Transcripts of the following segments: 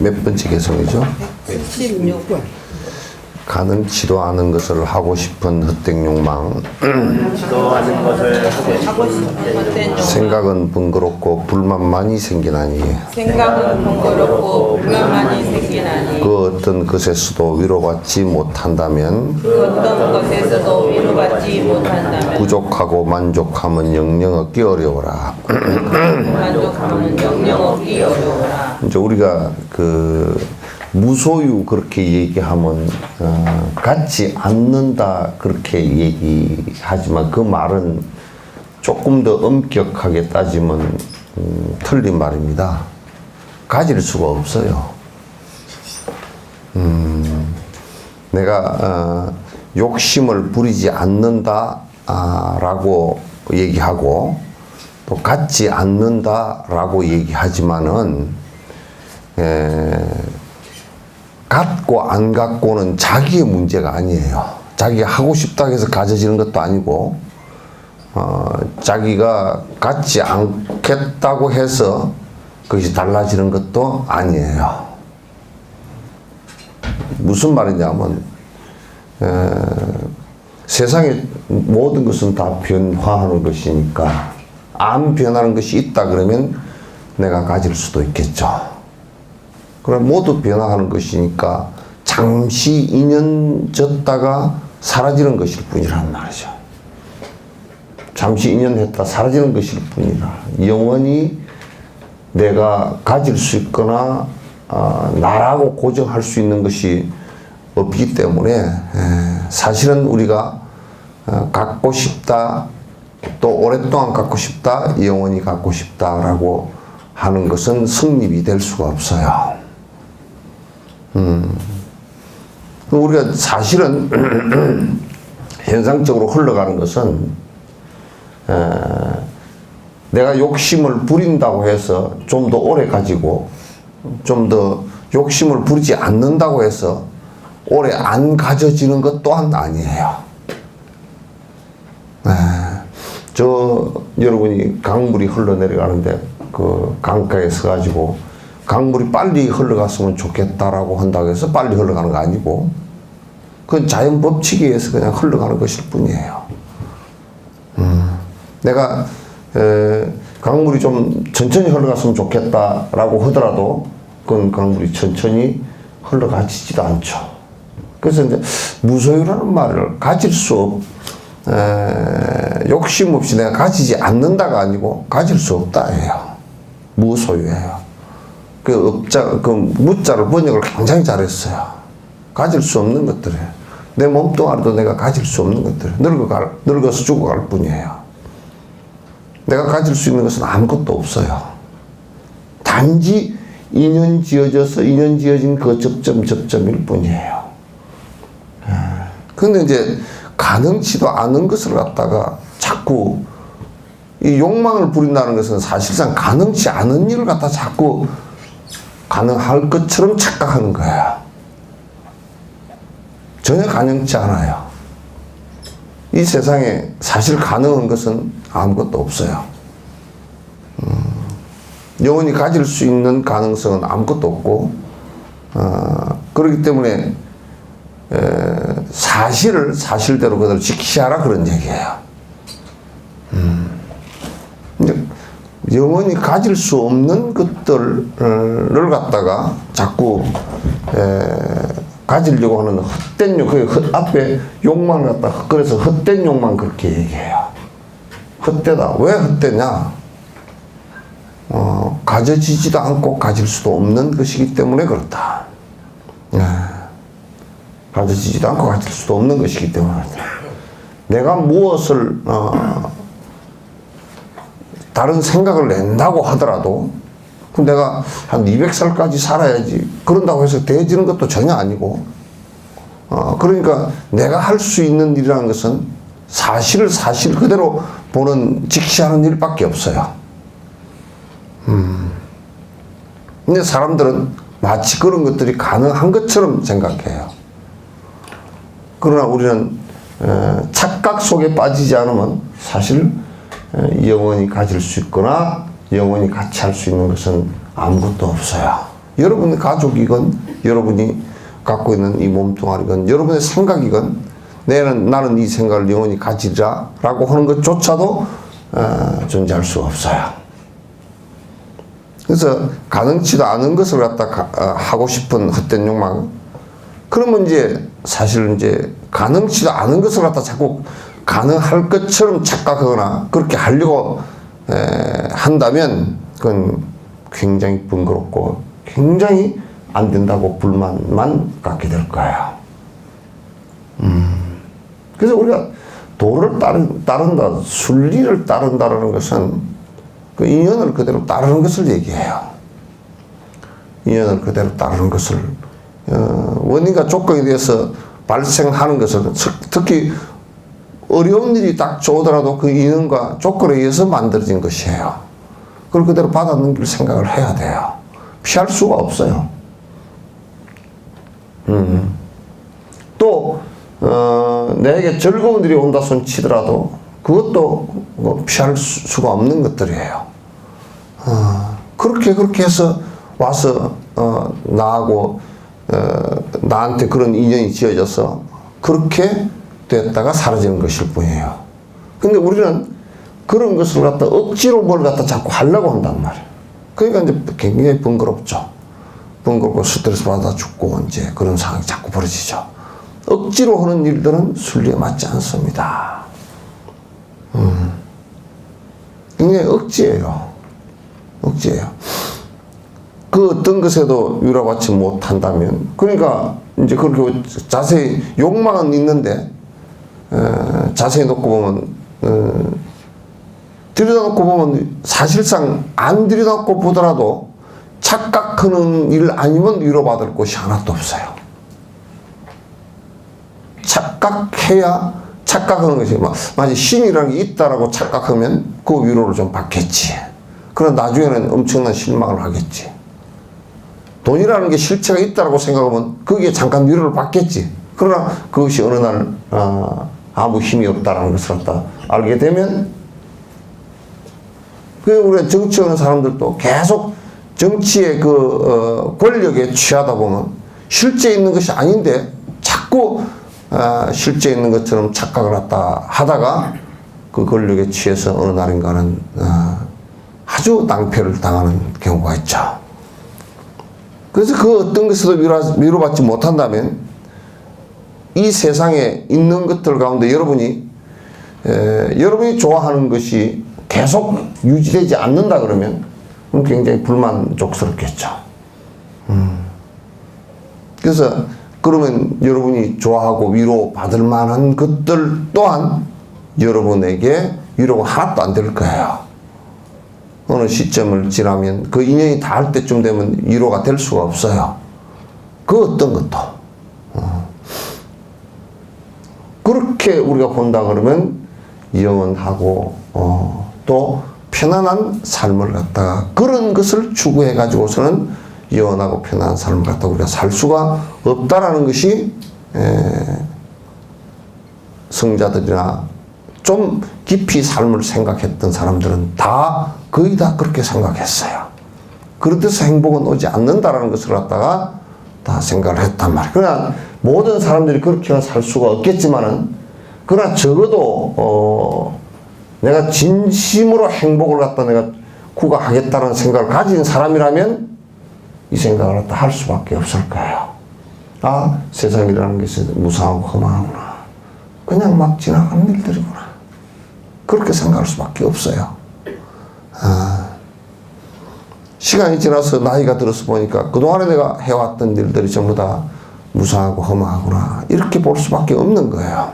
몇 번째 개성이죠? 16번. 가능치도 않은 것을 하고 싶은 헛된 욕망. 지도하는 것을 하고 싶은 헛된 욕망. 생각은 번거롭고 불만만이 생기나니 생각은 번거롭고 불만만이 생기나니 그 어떤 것에서도 위로받지 못한다면 그 어떤 것에서도 위로받지 못한다면 부족하고 만족함은 영영 얻기 어려워라. 만족함은 영영 얻기 어려워라. 이제 우리가 무소유 그렇게 얘기하면 갖지 않는다 그렇게 얘기하지만 그 말은 조금 더 엄격하게 따지면 틀린 말입니다. 가질 수가 없어요. 내가 욕심을 부리지 않는다 라고 얘기하고 또 갖지 않는다 라고 얘기하지만은 갖고 안 갖고는 자기의 문제가 아니에요. 자기가 하고 싶다고 해서 가져지는 것도 아니고 자기가 갖지 않겠다고 해서 그것이 달라지는 것도 아니에요. 무슨 말이냐면 세상의 모든 것은 다 변화하는 것이니까 안 변하는 것이 있다 그러면 내가 가질 수도 있겠죠. 그럼 모두 변화하는 것이니까 잠시 인연졌다가 사라지는 것일 뿐이란 말이죠. 잠시 인연했다 사라지는 것일 뿐이라 영원히 내가 가질 수 있거나 나라고 고정할 수 있는 것이 없기 때문에 사실은 우리가 갖고 싶다 또 오랫동안 갖고 싶다 영원히 갖고 싶다라고 하는 것은 성립이 될 수가 없어요. 우리가 사실은 현상적으로 흘러가는 것은 내가 욕심을 부린다고 해서 좀 더 오래 가지고 좀 더 욕심을 부리지 않는다고 해서 오래 안 가져지는 것 또한 아니에요. 여러분이 강물이 흘러내려가는데 그 강가에 서가지고 강물이 빨리 흘러갔으면 좋겠다라고 한다고 해서 빨리 흘러가는 거 아니고 그건 자연 법칙에 의해서 그냥 흘러가는 것일 뿐이에요. 내가 강물이 좀 천천히 흘러갔으면 좋겠다라고 하더라도 그건 강물이 천천히 흘러가지지도 않죠. 그래서 이제 무소유라는 말을 가질 수 욕심 없이 내가 가지지 않는다가 아니고 가질 수 없다예요. 무소유예요. 그 무자를 번역을 굉장히 잘했어요. 가질 수 없는 것들이에요. 내 몸뚱아리도 내가 가질 수 없는 것들. 늙어서 죽어갈 뿐이에요. 내가 가질 수 있는 것은 아무것도 없어요. 단지 인연 지어져서 인연 지어진 그 접점일 뿐이에요. 근데 이제 가능치도 않은 것을 갖다가 자꾸 이 욕망을 부린다는 것은 사실상 가능치 않은 일을 갖다 자꾸 가능할 것처럼 착각하는 거예요. 전혀 가능치 않아요. 이 세상에 사실 가능한 것은 아무것도 없어요. 영원히 가질 수 있는 가능성은 아무것도 없고 그렇기 때문에 사실을 사실대로 그대로 지키하라 그런 얘기예요. 영원히 가질 수 없는 것들을 갖다가 자꾸 가지려고 하는 헛된 앞에 욕망을 갖다가 그래서 헛된 욕망 그렇게 얘기해요. 헛되다. 왜 헛되냐? 가져지지도 않고 가질 수도 없는 것이기 때문에 그렇다. 가져지지도 않고 가질 수도 없는 것이기 때문에 그렇다. 내가 무엇을 다른 생각을 낸다고 하더라도 그럼 내가 한 200살까지 살아야지 그런다고 해서 대해지는 것도 전혀 아니고 그러니까 내가 할 수 있는 일이라는 것은 사실을 사실 그대로 보는 직시하는 일밖에 없어요. 근데 사람들은 마치 그런 것들이 가능한 것처럼 생각해요. 그러나 우리는 착각 속에 빠지지 않으면 사실 영원히 가질 수 있거나 영원히 같이 할 수 있는 것은 아무것도 없어요. 여러분의 가족이건 여러분이 갖고 있는 이 몸뚱아리건 여러분의 생각이건 나는 이 생각을 영원히 가지리라 라고 하는 것조차도 존재할 수가 없어요. 그래서 가능치도 않은 것을 갖다 하고 싶은 헛된 욕망. 그러면 이제 사실 이제 가능치도 않은 것을 갖다 자꾸 가능할 것처럼 착각하거나 그렇게 하려고 한다면 그건 굉장히 번거롭고 굉장히 안 된다고 불만만 갖게 될 거예요. 그래서 우리가 도를 따른다, 순리를 따른다라는 것은 그 인연을 그대로 따르는 것을 얘기해요. 인연을 그대로 따르는 것을 원인과 조건에 대해서 발생하는 것은 특히 어려운 일이 딱 오더라도 그 인연과 조건에 의해서 만들어진 것이에요. 그걸 그대로 받아넘길 생각을 해야 돼요. 피할 수가 없어요. 또 내게 즐거운 일이 온다 손 치더라도 그것도 뭐 피할 수가 없는 것들이에요. 그렇게 해서 와서 나하고 나한테 그런 인연이 지어져서 그렇게 됐다가 사라지는 것일 뿐이에요. 근데 우리는 그런 것을 갖다 억지로 뭘 갖다 자꾸 하려고 한단 말이에요. 그러니까 이제 굉장히 번거롭죠. 번거롭고 스트레스 받아 죽고 이제 그런 상황이 자꾸 벌어지죠. 억지로 하는 일들은 순리에 맞지 않습니다. 굉장히 억지예요. 억지예요. 그 어떤 것에도 위로받지 못한다면, 그러니까 이제 그렇게 자세히 욕망은 있는데 자세히 놓고 보면 들여다놓고 보면 사실상 안 들여다놓고 보더라도 착각하는 일 아니면 위로받을 곳이 하나도 없어요. 착각하는 것이 만약 신이라는 게 있다라고 착각하면 그 위로를 좀 받겠지. 그러나 나중에는 엄청난 실망을 하겠지. 돈이라는 게 실체가 있다라고 생각하면 거기에 잠깐 위로를 받겠지. 그러나 그것이 어느 날 아무 힘이 없다라는 것을 갖다 알게 되면, 우리가 정치하는 사람들도 계속 정치의 그 권력에 취하다 보면 실제 있는 것이 아닌데 자꾸 실제 있는 것처럼 착각을 하다가 그 권력에 취해서 어느 날인가는 아주 낭패를 당하는 경우가 있죠. 그래서 그 어떤 것에도 위로받지 못한다면 이 세상에 있는 것들 가운데 여러분이 좋아하는 것이 계속 유지되지 않는다 그러면 굉장히 불만족스럽겠죠. 그래서 그러면 여러분이 좋아하고 위로받을 만한 것들 또한 여러분에게 위로가 하나도 안 될 거예요. 어느 시점을 지나면 그 인연이 닿을 때쯤 되면 위로가 될 수가 없어요. 그 어떤 것도. 그렇게 우리가 본다 그러면 영원하고 또 편안한 삶을 갖다가 그런 것을 추구해 가지고서는 영원하고 편안한 삶을 갖다가 우리가 살 수가 없다라는 것이 성자들이나 좀 깊이 삶을 생각했던 사람들은 거의 다 그렇게 생각했어요. 그렇듯 행복은 오지 않는다라는 것을 갖다가 다 생각을 했단 말이에요. 그러나 모든 사람들이 그렇게는 살 수가 없겠지만은, 그러나 적어도 내가 진심으로 행복을 갖다 내가 구가하겠다는 생각을 가진 사람이라면 이 생각을 갖다 할 수밖에 없을 거예요. 세상이라는 것이 무상하고 험하구나. 그냥 막 지나가는 일들이구나. 그렇게 생각할 수밖에 없어요. 시간이 지나서 나이가 들어서 보니까 그동안에 내가 해왔던 일들이 전부 다 무상하고 험하구나. 이렇게 볼 수밖에 없는 거예요.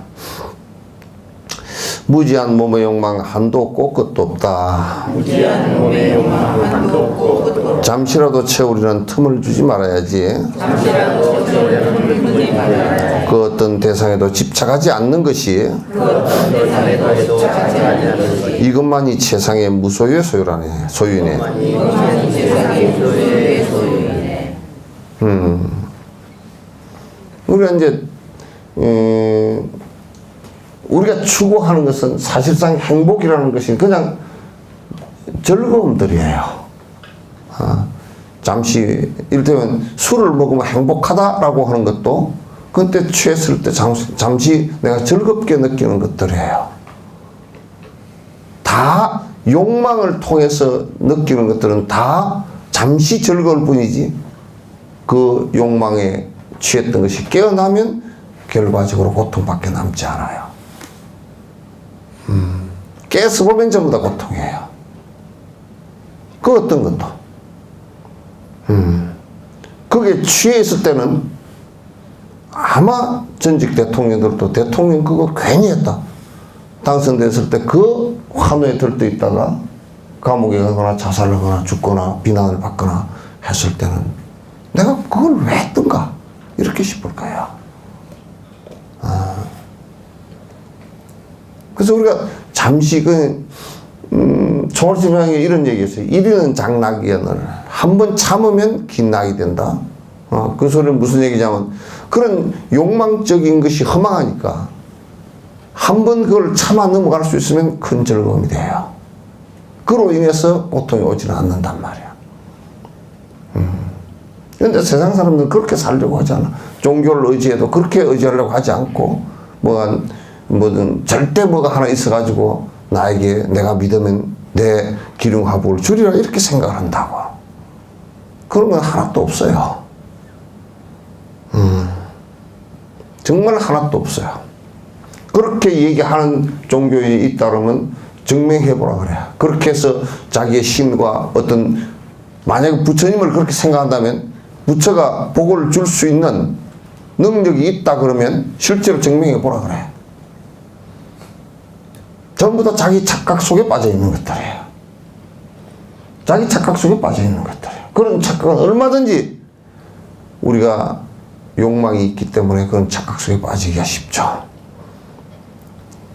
무지한 몸의 욕망 한도 없고 끝도 없다. 무지한 몸의 욕망 한도 없고 끝도 없다. 잠시라도 채우려는 틈을 주지 말아야지. 잠시라도 채우려는 틈을 주지 말아야지. 그 어떤 대상에도 집착하지 않는 것이 그 어떤 대상에도 집착하지 않는 것이 이것만이 세상의 무소유의 소유라네. 소유네. 이것만이 세상의 무소유의 소유이네. 우리가 이제 우리가 추구하는 것은 사실상 행복이라는 것이 그냥 즐거움들이에요. 잠시, 이를테면 술을 먹으면 행복하다라고 하는 것도 그때 취했을 때 잠시 내가 즐겁게 느끼는 것들이에요. 다 욕망을 통해서 느끼는 것들은 다 잠시 즐거울 뿐이지 그 욕망에 취했던 것이 깨어나면 결과적으로 고통밖에 남지 않아요. 깨서 보면 전부 다 고통이에요. 그 어떤 것도. 그게 취해 있을 때는 아마 전직 대통령들도 대통령 그거 괜히 했다. 당선됐을 때 그 환호에 들떠 있다가 감옥에 가거나 자살을 하거나 죽거나 비난을 받거나 했을 때는 내가 그걸 왜 했던가 이렇게 싶을 거예요. 그래서 우리가 잠시 초월심양에 이런 얘기했어요. 이리는 장낙이여늘 한번 참으면 긴 낙이 된다. 그 소리는 무슨 얘기냐면 그런 욕망적인 것이 허망하니까 한번 그걸 참아 넘어갈 수 있으면 큰 즐거움이 돼요. 그로 인해서 고통이 오지는 않는단 말이야. 그런데 세상 사람들은 그렇게 살려고 하지 않아. 종교를 의지해도 그렇게 의지하려고 하지 않고 뭐든 절대 뭐가 하나 있어가지고 나에게 내가 믿으면 내 기륭화복을 주리라 이렇게 생각을 한다고. 그런 건 하나도 없어요. 정말 하나도 없어요. 그렇게 얘기하는 종교인이 있다면 증명해보라 그래. 그렇게 해서 자기의 신과 어떤 만약에 부처님을 그렇게 생각한다면 부처가 복을 줄 수 있는 능력이 있다 그러면 실제로 증명해보라 그래. 전부 다 자기 착각 속에 빠져 있는 것들이에요. 자기 착각 속에 빠져 있는 것들이에요. 그런 착각은 얼마든지 우리가 욕망이 있기 때문에 그런 착각 속에 빠지기가 쉽죠.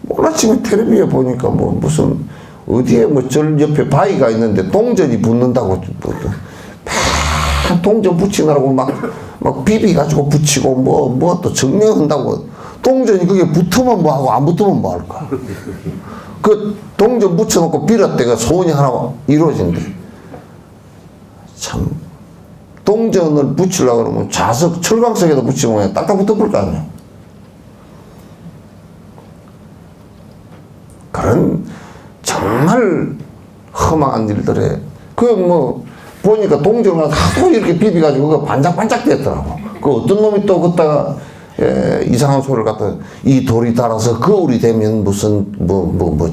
오늘 아침에 텔레비에 보니까 무슨 어디에 절 옆에 바위가 있는데 동전이 붙는다고 동전 붙이느라고 막 비비가지고 붙이고 뭐 또 증명한다고 동전이 그게 붙으면 뭐하고 안 붙으면 뭐 할까. 그 동전 붙여놓고 빌었대가 소원이 하나 이루어진대. 참 동전을 붙이려고 그러면 자석 철광석에다 붙이면 딱딱 붙어볼 거 아니야. 그런 정말 험한 일들에 보니까 동전을 하도 이렇게 비비가지고 그거 반짝반짝 됐더라고. 그 어떤 놈이 또 걷다가 이상한 소리를 갖다 이 돌이 닳아서 거울이 되면 무슨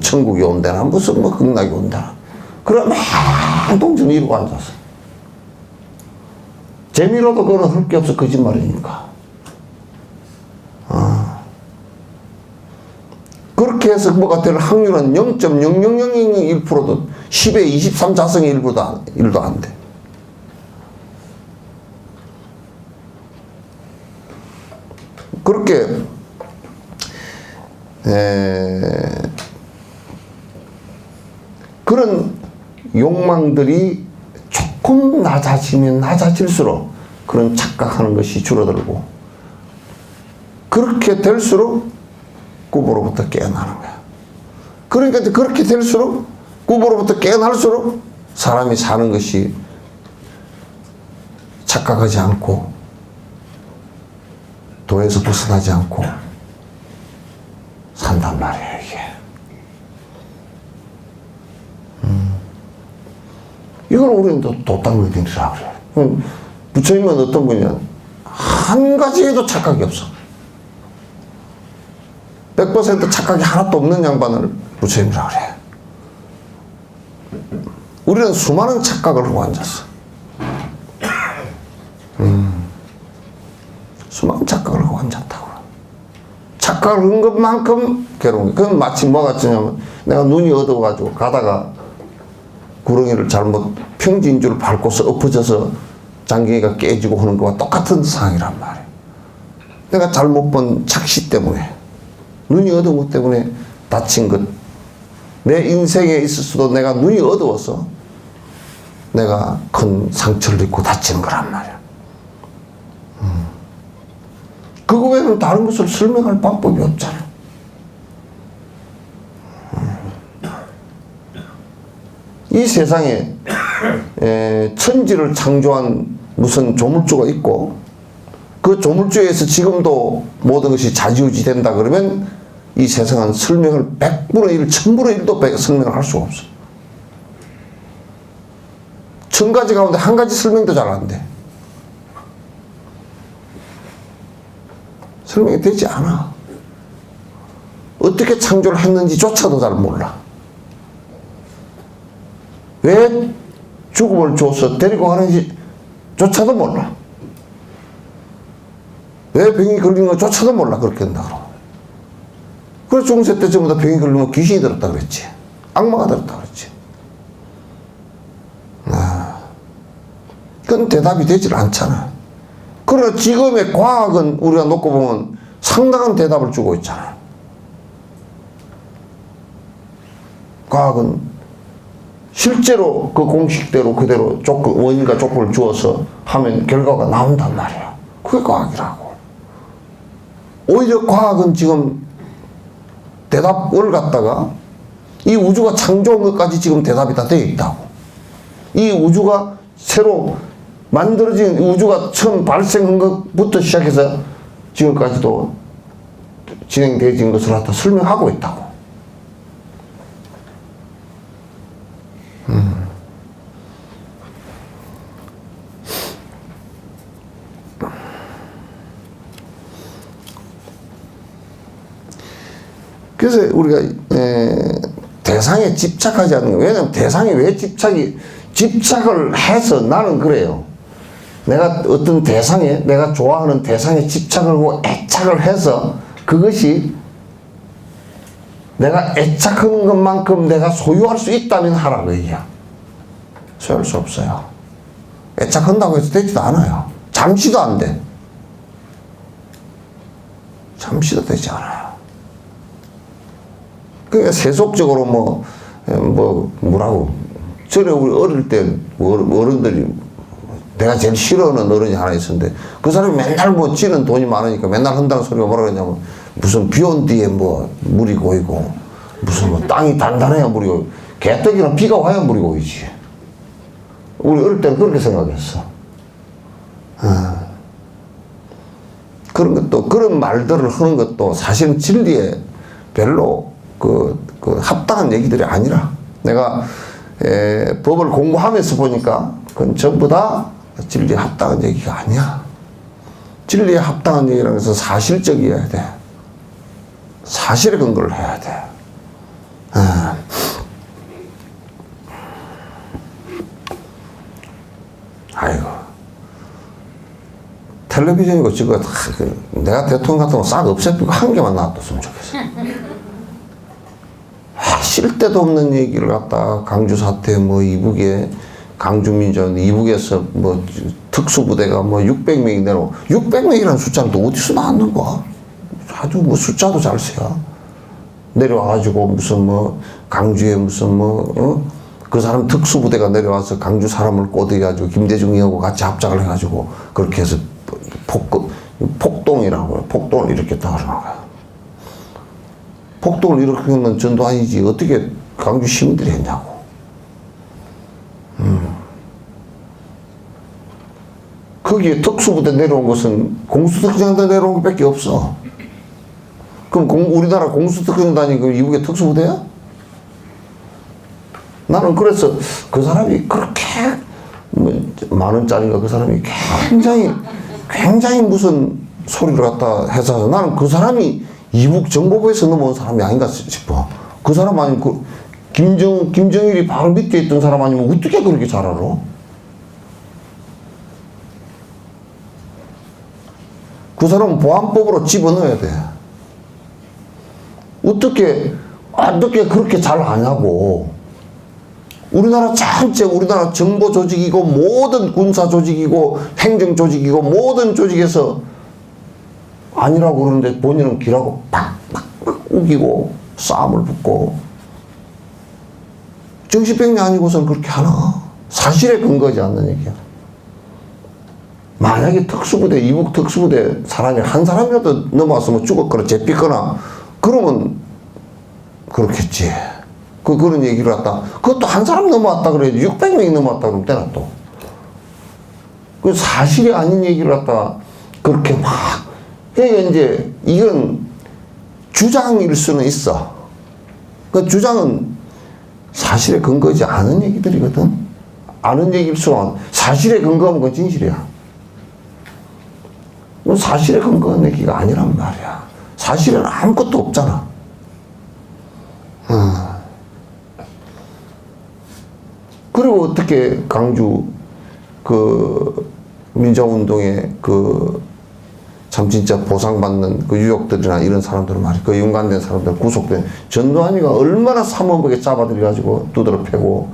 천국이 온다나 무슨 극락이 온다나. 그러면 동전이 이러고 앉았어. 재미로도 그건 할 게 없어. 거짓말이니까. 그렇게 해서 뭐가 될 확률은 0.00001%도 10에 23 자성의 1도 안 돼. 그렇게 그런 욕망들이 조금 낮아지면 낮아질수록 그런 착각하는 것이 줄어들고 그렇게 될수록 꿈으로부터 깨어나는 거야. 그러니까 그렇게 될수록 꿈으로부터 깨어날수록 사람이 사는 것이 착각하지 않고 도에서 벗어나지 않고 산단 말이에요, 이게. 이걸 우리는 도땅의견이라고 그래요. 부처님은 어떤 분이냐? 한 가지에도 착각이 없어. 100% 착각이 하나도 없는 양반을 부처님이라고 그래. 우리는 수많은 착각을 하고 앉았어. 수많은 착각을 하고 앉았다고. 착각을 한 것만큼 괴로운 거야. 그건 마치 뭐 같으냐면 내가 눈이 어두워가지고 가다가 구렁이를 잘못 평지인줄 밟고서 엎어져서 장기가 깨지고 하는 거와 똑같은 상황이란 말이야. 내가 잘못 본 착시 때문에 눈이 어두운 것 때문에 다친 것. 내 인생에 있을 수도 내가 눈이 어두워서 내가 큰 상처를 입고 다치는 거란 말이야. 그거 외에는 다른 것을 설명할 방법이 없잖아. 이 세상에 천지를 창조한 무슨 조물주가 있고 그 조물주에서 지금도 모든 것이 좌지우지 된다 그러면 이 세상은 설명을 100분의 1, 1000분의 1도 설명을 할 수가 없어. 1000가지 가운데 한 가지 설명도 잘 안 돼. 설명이 되지 않아. 어떻게 창조를 했는지조차도 잘 몰라. 왜 죽음을 줘서 데리고 가는지조차도 몰라. 왜 병이 걸린 것조차도 몰라. 그렇게 한다고. 그래서 중세 때 전부 다 병이 걸리면 귀신이 들었다 그랬지. 악마가 들었다 그랬지. 그건 대답이 되질 않잖아. 그러나 지금의 과학은 우리가 놓고 보면 상당한 대답을 주고 있잖아. 과학은 실제로 그 공식대로 그대로 원인과 조건을 주어서 하면 결과가 나온단 말이야. 그게 과학이라고. 오히려 과학은 지금 대답을 갖다가 이 우주가 창조한 것까지 지금 대답이 다 되어 있다고. 이 우주가 새로 만들어진 우주가 처음 발생한 것부터 시작해서 지금까지도 진행되어진 것을 갖다 설명하고 있다고. 그래서 우리가 대상에 집착하지 않는 거예요. 왜냐하면 대상에 왜 집착을 해서 나는 그래요. 내가 어떤 대상에, 내가 좋아하는 대상에 집착을 하고 애착을 해서 그것이 내가 애착하는 것만큼 내가 소유할 수 있다면 하라고 얘기야. 소유할 수 없어요. 애착한다고 해서 되지도 않아요. 잠시도 안 돼. 잠시도 되지 않아요. 그러니까 세속적으로 뭐라고. 전에 우리 어릴 때 어른들이 내가 제일 싫어하는 어른이 하나 있었는데 그 사람이 맨날 뭐 찌는 돈이 많으니까 맨날 한다는 소리가 뭐라 그러냐면 무슨 비 온 뒤에 뭐 물이 고이고 무슨 뭐 땅이 단단해야 물이 고이고 개떡이나 비가 와야 물이 고이지. 우리 어릴 때는 그렇게 생각했어. 그런 것도 그런 말들을 하는 것도 사실은 진리에 별로 그 합당한 얘기들이 아니라 내가 법을 공부하면서 보니까 그건 전부 다 진리에 합당한 얘기가 아니야. 진리에 합당한 얘기라는 것은 사실적이어야 돼. 사실에 근거를 해야 돼. 아이고. 텔레비전이고 지금 내가 대통령 같은 거 싹 없애고 한 개만 놔뒀으면 좋겠어. 쉴 데도 없는 얘기를 갖다 강주 사태 이북에 강주민전 이북에서 특수부대가 600명이 내려오고 600명이라는 숫자는 또 어디서 나왔는 거야? 아주 숫자도 잘 세요. 내려와가지고 무슨 강주에 무슨 그 사람 특수부대가 내려와서 강주 사람을 꼬드겨가지고 김대중이하고 같이 합작을 해가지고 그렇게 해서 폭동이라고요. 폭동을 일으켰다 그러는 거야. 폭동을 일으키는 전두환이지 어떻게 강주 시민들이 했냐고. 거기에 특수부대 내려온 것은 공수특전단 내려온 것밖에 없어. 그럼 우리나라 공수특전단이 그 이북의 특수부대야? 나는 그래서 그 사람이 그렇게 10,000원짜리인가 그 사람이 굉장히 무슨 소리를 갖다 해서 나는 그 사람이 이북 정보부에서 넘어온 사람이 아닌가 싶어. 그 사람 아니면 김정일이 바로 밑에 있던 사람 아니면 어떻게 그렇게 잘 알아? 그 사람은 보안법으로 집어넣어야 돼. 어떻게 그렇게 잘 아냐고. 우리나라 전체 우리나라 정보 조직이고 모든 군사 조직이고 행정 조직이고 모든 조직에서 아니라고 그러는데 본인은 기라고 팍팍팍 우기고 싸움을 붙고 정신병이 아니고서는 그렇게 하나? 사실에 근거하지 않는 얘기야. 만약에 특수부대, 이북 특수부대 사람이 한 사람이라도 넘어왔으면 죽었거나 잡혔거나 그러면 그렇겠지. 그런 얘기를 했다. 그것도 한 사람 넘어왔다 그래. 600명이 넘어왔다 그러면 되나 또. 그 사실이 아닌 얘기를 갖다가 그렇게 막. 그러니까 이제 이건 주장일 수는 있어. 그 주장은 사실에 근거하지 않은 얘기들이거든. 아는 얘기일수록 사실에 근거하면 그건 진실이야. 그건 사실에 근거한 얘기가 아니란 말이야. 사실에는 아무것도 없잖아. 그리고 어떻게 강주 그 민주화운동에 그 참 진짜 보상받는 그 유족들이나 이런 사람들 말이야. 그 연관된 사람들 구속된 전두환이가 얼마나 삼원하게 잡아들여가지고 두드러 패고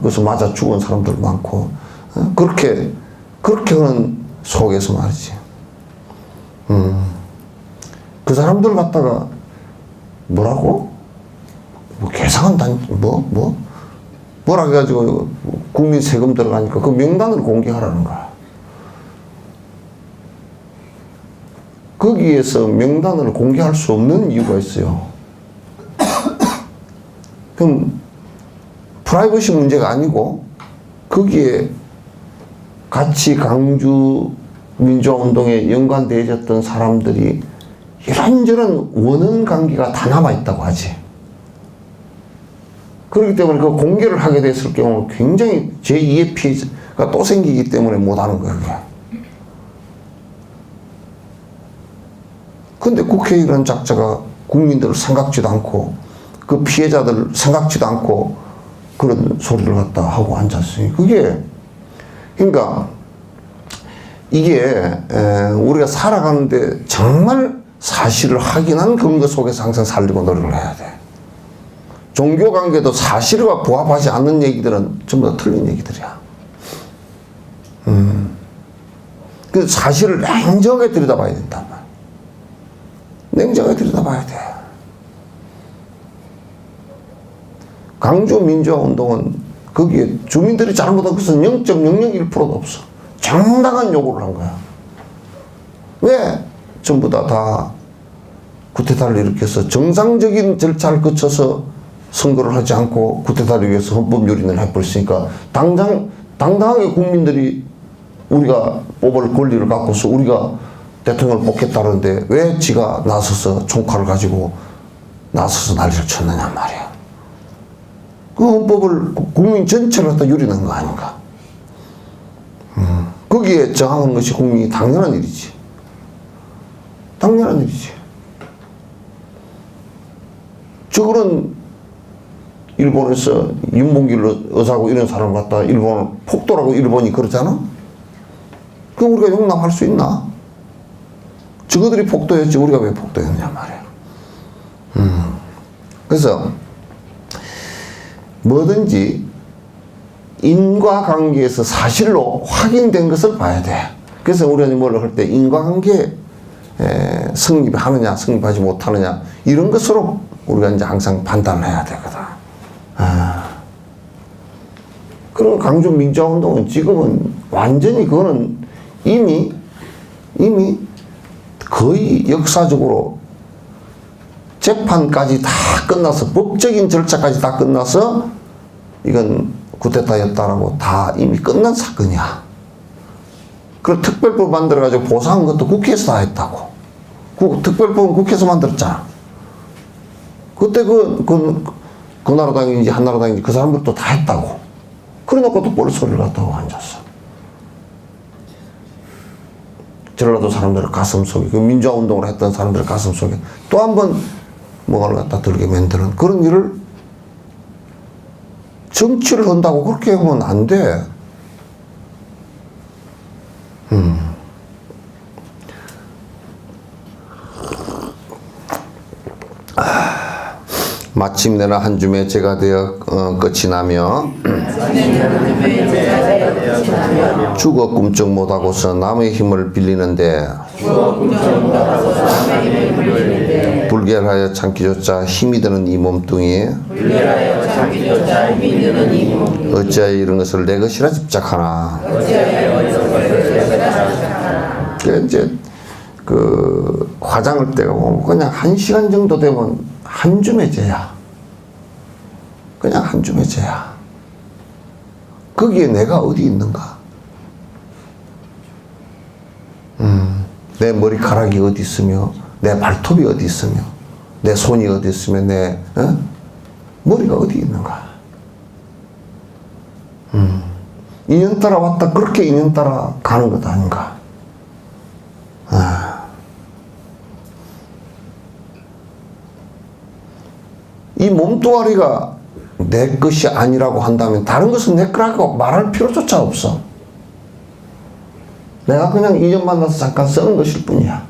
그래서 맞아 죽은 사람들 많고 그렇게 하는 속에서 말이지. 그 사람들 갖다가 뭐라고? 뭐 개상한 뭐라 해가지고 국민 세금 들어가니까 그 명단을 공개하라는 거야. 거기에서 명단을 공개할 수 없는 이유가 있어요. 그럼 프라이버시 문제가 아니고 거기에 같이 강주 민주화운동에 연관되어졌던 사람들이 이런저런 원한 관계가 다 남아있다고 하지. 그렇기 때문에 그 공개를 하게 됐을 경우 굉장히 제2의 피해가 또 생기기 때문에 못하는 거예요. 그게. 근데 국회의원 작자가 국민들을 생각지도 않고 그 피해자들을 생각지도 않고 그런 소리를 갖다 하고 앉았으니 그게 그러니까 이게 우리가 살아가는데 정말 사실을 확인한 근거 속에서 항상 살려고 노력을 해야 돼. 종교 관계도 사실과 부합하지 않는 얘기들은 전부 다 틀린 얘기들이야. 그래서 사실을 냉정하게 들여다봐야 된단 말이야. 냉정하게 들여다봐야 돼. 강주 민주화운동은 거기에 주민들이 잘못한 것은 0.001%도 없어. 정당한 요구를 한 거야. 왜 전부 다 쿠데타를 일으켜서 정상적인 절차를 거쳐서 선거를 하지 않고 쿠데타를 위해서 헌법 유린을 해버렸으니까 당당하게 국민들이 우리가 뽑을 권리를 갖고서 우리가 대통령을 뽑겠다는데 왜 지가 나서서 총칼을 가지고 나서서 난리를 쳤느냐 말이야. 그 헌법을 국민 전체를 갖다 유린한 거 아닌가. 거기에 저항한 것이 국민이 당연한 일이지. 당연한 일이지. 저거는 일본에서 윤봉길 의사고 이런 사람 갖다 일본을 폭도라고 일본이 그러잖아? 그럼 우리가 용납할 수 있나? 저거들이 폭도였지 우리가 왜 폭도였냐 말이야. 그래서 뭐든지 인과관계에서 사실로 확인된 것을 봐야 돼. 그래서 우리가 뭘 할 때 인과관계 성립하느냐 성립하지 못하느냐 이런 것으로 우리가 이제 항상 판단을 해야 되거든. 그리고 강주 민주화운동은 지금은 완전히 그거는 이미 거의 역사적으로 재판까지 다 끝나서 법적인 절차까지 다 끝나서 이건 쿠데타였다라고 다 이미 끝난 사건이야. 그리고 특별법 만들어가지고 보상한 것도 국회에서 다 했다고. 특별법은 국회에서 만들었잖아. 그때 그 나라당인지 한나라당인지 그 사람들도 다 했다고. 그래 놓고 또 뻘소리를 갖다고 앉았어. 전라도 사람들의 가슴 속에, 그 민주화운동을 했던 사람들의 가슴 속에 또 한 번 뭐가를 갖다 들게 만드는 그런 일을 정치를 한다고 그렇게 하면 안 돼. 마침내나 한 줌의 제가 되어 끝이 나며 죽어 꿈쩍 못하고서 남의 힘을 빌리는데 불결하여 참기조차 힘이 드는 이 몸뚱이 어찌하여 이런 것을 내 것이라 집착하나. 이제 그 화장을 떼고 그냥 1시간 정도 되면 한 줌의 죄야. 그냥 한 줌의 죄야. 거기에 내가 어디 있는가? 내 머리카락이 어디 있으며, 내 발톱이 어디 있으며, 내 손이 어디 있으며, 내 머리가 어디 있는가? 인연 따라 왔다 그렇게 인연 따라 가는 것 아닌가? 이 몸뚱아리가 내 것이 아니라고 한다면 다른 것은 내 거라고 말할 필요조차 없어. 내가 그냥 인연 만나서 잠깐 쓰는 것일 뿐이야.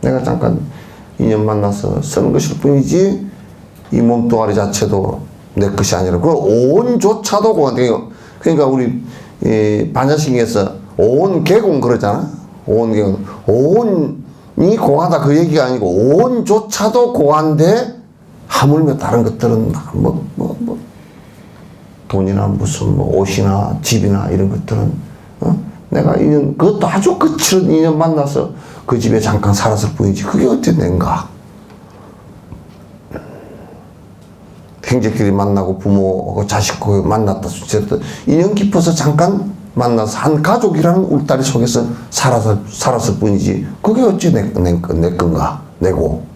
내가 잠깐 인연 만나서 쓰는 것일 뿐이지 이 몸뚱아리 자체도 내 것이 아니라. 그 오온조차도 고안돼요. 그러니까 우리 반야신경에서 오온 개공 그러잖아. 오온 개공. 오온이 고하다 그 얘기가 아니고 오온조차도 고한데 하물며 다른 것들은 돈이나 무슨 옷이나 집이나 이런 것들은 내가 인연 그것도 아주 거칠은 인연 만나서 그 집에 잠깐 살았을 뿐이지 그게 어떻게 된가? 형제끼리 만나고 부모하고 자식하고 만났다 어쨌든 인연 깊어서 잠깐 만나서 한 가족이라는 울타리 속에서 살았을 뿐이지 그게 어찌 내 건가? 내고.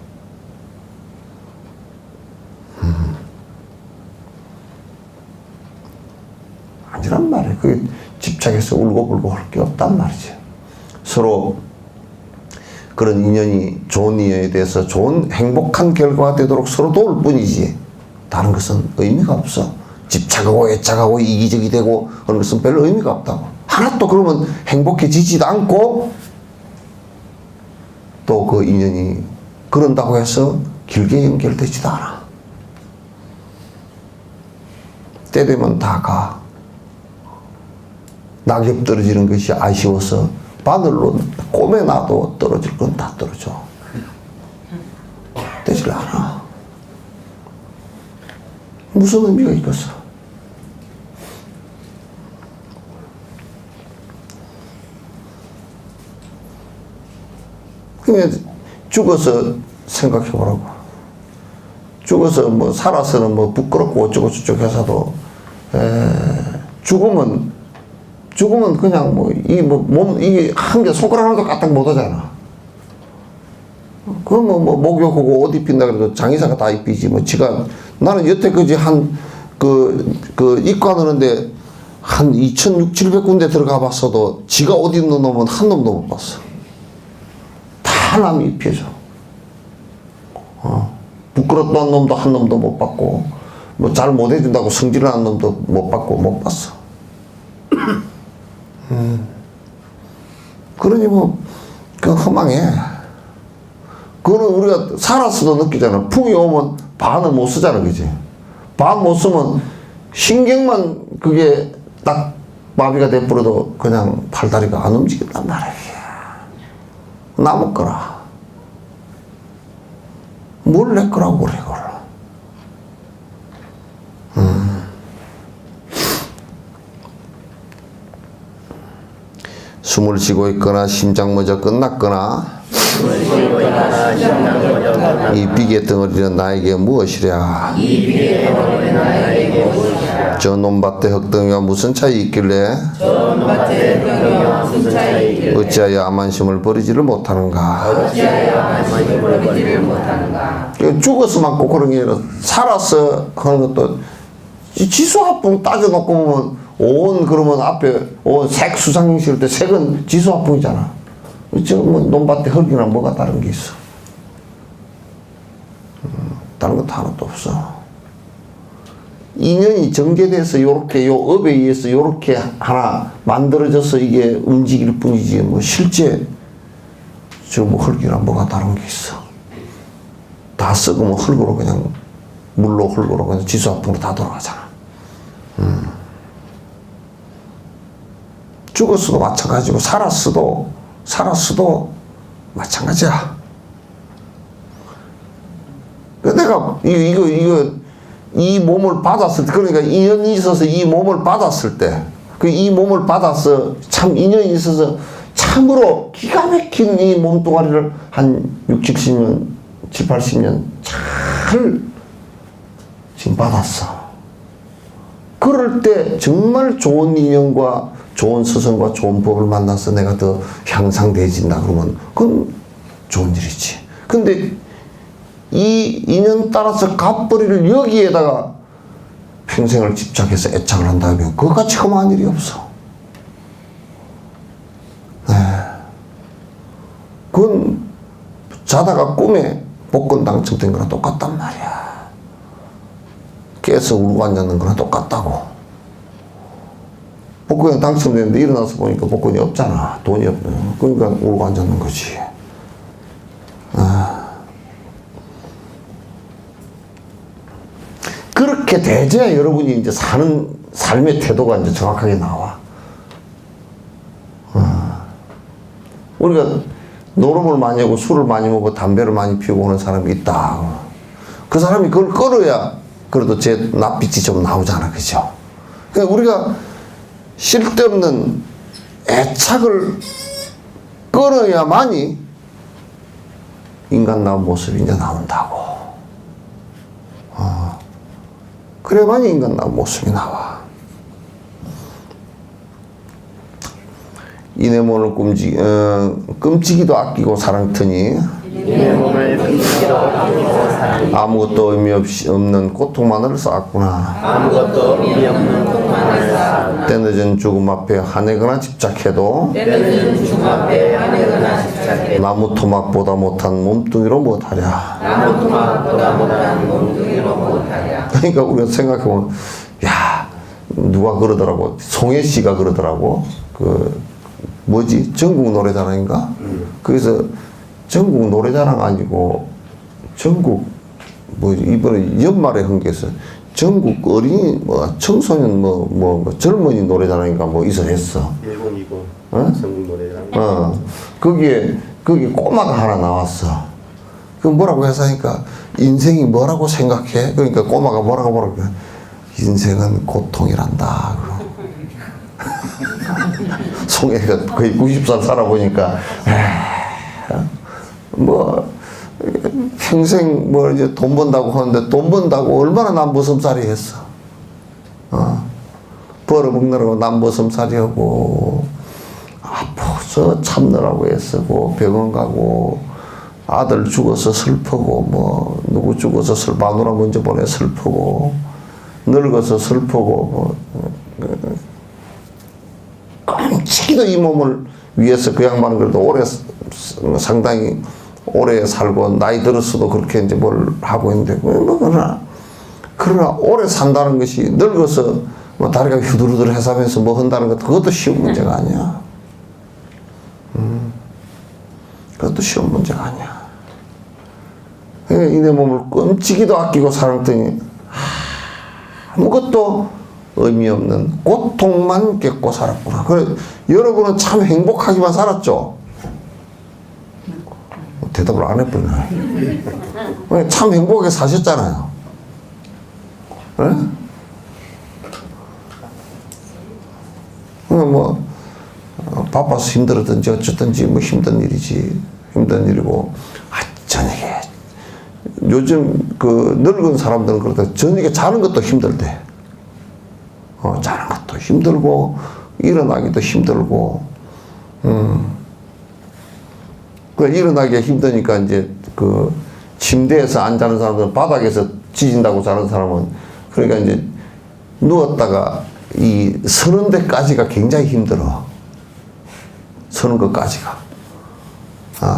아니란 말이에요. 그게 집착해서 울고불고 할 게 없단 말이죠. 서로 그런 인연이 좋은 인연에 대해서 좋은 행복한 결과가 되도록 서로 도울 뿐이지 다른 것은 의미가 없어. 집착하고 애착하고 이기적이 되고 그런 것은 별 의미가 없다고. 하나도 그러면 행복해지지도 않고 또 그 인연이 그런다고 해서 길게 연결되지도 않아. 때 되면 다 가. 낙엽 떨어지는 것이 아쉬워서 바늘로 꼬매놔도 떨어질 건 다 떨어져. 되질 않아. 무슨 의미가 있겠어? 그냥 죽어서 생각해보라고. 죽어서 살아서는 부끄럽고 어쩌고저쩌고 해서도 죽으면 그냥 이게 한 개 손가락 하나도 까딱 못 하잖아. 그럼 목욕하고 옷 입힌다 그래도 장의사가 다 입히지. 나는 여태까지 입고 하는데 한 2,600-700군데 들어가 봤어도 지가 옷 입는 놈은 한 놈도 못 봤어. 다 남이 입혀줘. 부끄럽던 놈도 한 놈도 못 봤고, 잘 못 해준다고 성질을 한 놈도 못 봤고, 못 봤어. 그러니 그건 허망해. 그거는 우리가 살았어도 느끼잖아. 풍이 오면 반은 못 쓰잖아, 그지? 반 못 쓰면 신경만 그게 딱 마비가 돼버려도 그냥 팔다리가 안 움직인단 말이야. 남의 거라. 뭘 내 거라고 그래, 그걸. 숨을 쉬고 있거나 심장 먼저 끝났거나 이 비계 덩어리는 나에게 무엇이랴? 저 논밭에 흙덩이와 무슨 차이 있길래 어찌하여 암만심을 버리지를 못하는가? 죽어서만 꼭 그런 게 아니라 살아서 하는 것도 지수화풍 따져놓고 보면 그러면 앞에 색 수상형 실 때 색은 지수화풍이잖아. 지금 논밭에 흙이나 뭐가 다른 게 있어? 다른 것도 하나도 없어. 인연이 전개돼서 요렇게 요 업에 의해서 요렇게 하나 만들어져서 이게 움직일 뿐이지 실제 흙이나 뭐가 다른 게 있어. 다 썩으면 흙으로 그냥 물로 흙으로 그냥 지수화풍으로 다 돌아가잖아. 죽었어도 마찬가지고 살았어도 마찬가지야. 내가 이 몸을 받았을 때, 그러니까 인연이 있어서 이 몸을 받았을 때, 이 몸을 받아서 참 인연이 있어서 참으로 기가 막힌 이 몸뚱아리를 한 60, 70년, 70, 80년 잘 잘 지금 받았어. 그럴 때 정말 좋은 인연과 좋은 스승과 좋은 법을 만나서 내가 더 향상되어진다 그러면 그건 좋은 일이지. 근데 이 인연 따라서 갚버리를 여기에다가 평생을 집착해서 애착을 한다면 그것같이 험한 일이 없어. 네. 그건 자다가 꿈에 복권 당첨된 거랑 똑같단 말이야. 깨서 울고 앉았는 거랑 똑같다고. 복권이 당첨됐는데 일어나서 보니까 복권이 없잖아. 돈이 없네. 그러니까 울고 앉았는 거지. 그렇게 돼야 여러분이 이제 사는 삶의 태도가 이제 정확하게 나와. 우리가 노름을 많이 하고 술을 많이 먹고 담배를 많이 피우고 오는 사람이 있다. 그 사람이 그걸 끌어야 그래도 제 낯빛이 좀 나오잖아. 그죠? 그러니까 우리가 쓸데없는 애착을 끊어야만이 인간다운 모습이 이제 나온다고. 그래야만이 인간다운 모습이 나와. 이내 몸을 끔찍이도 아끼고 사랑터니 내 몸을 끔찍이도 아끼고 사랑이 아무것도 의미 없는 고통만을 쌓았구나. 아무것도 의미 없는 고통만을 쌓았구나. 때늦은 죽음 앞에 화내거나 집착해도 때는 죽음 앞에 하늘거나 집착해 나무 토막보다 못한 몸뚱이로 못하랴. 나무 토막보다 못한 몸뚱이로 못하랴. 그러니까 우리가 생각해보면 야 누가 그러더라고. 송혜 씨가 그러더라고. 그 뭐지 전국 노래자랑인가? 그래서 전국 노래자랑 아니고 전국 뭐지 이번에 연말에 한 게서 전국 어린이 뭐 청소년 뭐 젊은이 노래자랑인가 뭐 있었어. 일본이고 어? 전국 노래자랑. 거기에 꼬마가 하나 나왔어. 그 뭐라고 해서 하니까 인생이 뭐라고 생각해? 그러니까 꼬마가 뭐라고 인생은 고통이란다. 송혜가 거의 90살 살아보니까 뭐 평생 뭐 이제 돈 번다고 하는데 돈 번다고 얼마나 남보섬살이 했어. 벌어먹느라고 남보섬살이 하고 아파서 참느라고 애쓰고 병원 가고 아들 죽어서 슬프고 뭐 누구 죽어서 마누라 먼저 보내 슬프고 늙어서 슬프고 뭐 끔찍이도 이 몸을 위해서 그 양반은 그래도 상당히 오래 살고 나이 들었어도 그렇게 이제 뭘 하고 있는데 그러나 오래 산다는 것이 늙어서 뭐 다리가 후두루두루 해사면서 뭐 한다는 것도 그것도 쉬운 문제가 아니야. 그것도 쉬운 문제가 아니야. 이내 몸을 끔찍이도 아끼고 살았더니 아무것도 의미 없는 고통만 겪고 살았구나. 그래, 여러분은 참 행복하기만 살았죠? 대답을 안 해버리네. 참 행복하게 사셨잖아요. 네? 뭐, 바빠서 힘들었든지 어쨌든지 뭐 힘든 일이지. 힘든 일이고. 저녁에. 요즘 그 늙은 사람들은 그렇다. 저녁에 자는 것도 힘들대. 자는 것도 힘들고, 일어나기도 힘들고, 일어나기가 힘드니까 이제 그 침대에서 안 자는 사람들은 바닥에서 지진다고 자는 사람은 그러니까 이제 누웠다가 이 서는 데까지가 굉장히 힘들어. 서는 것까지가.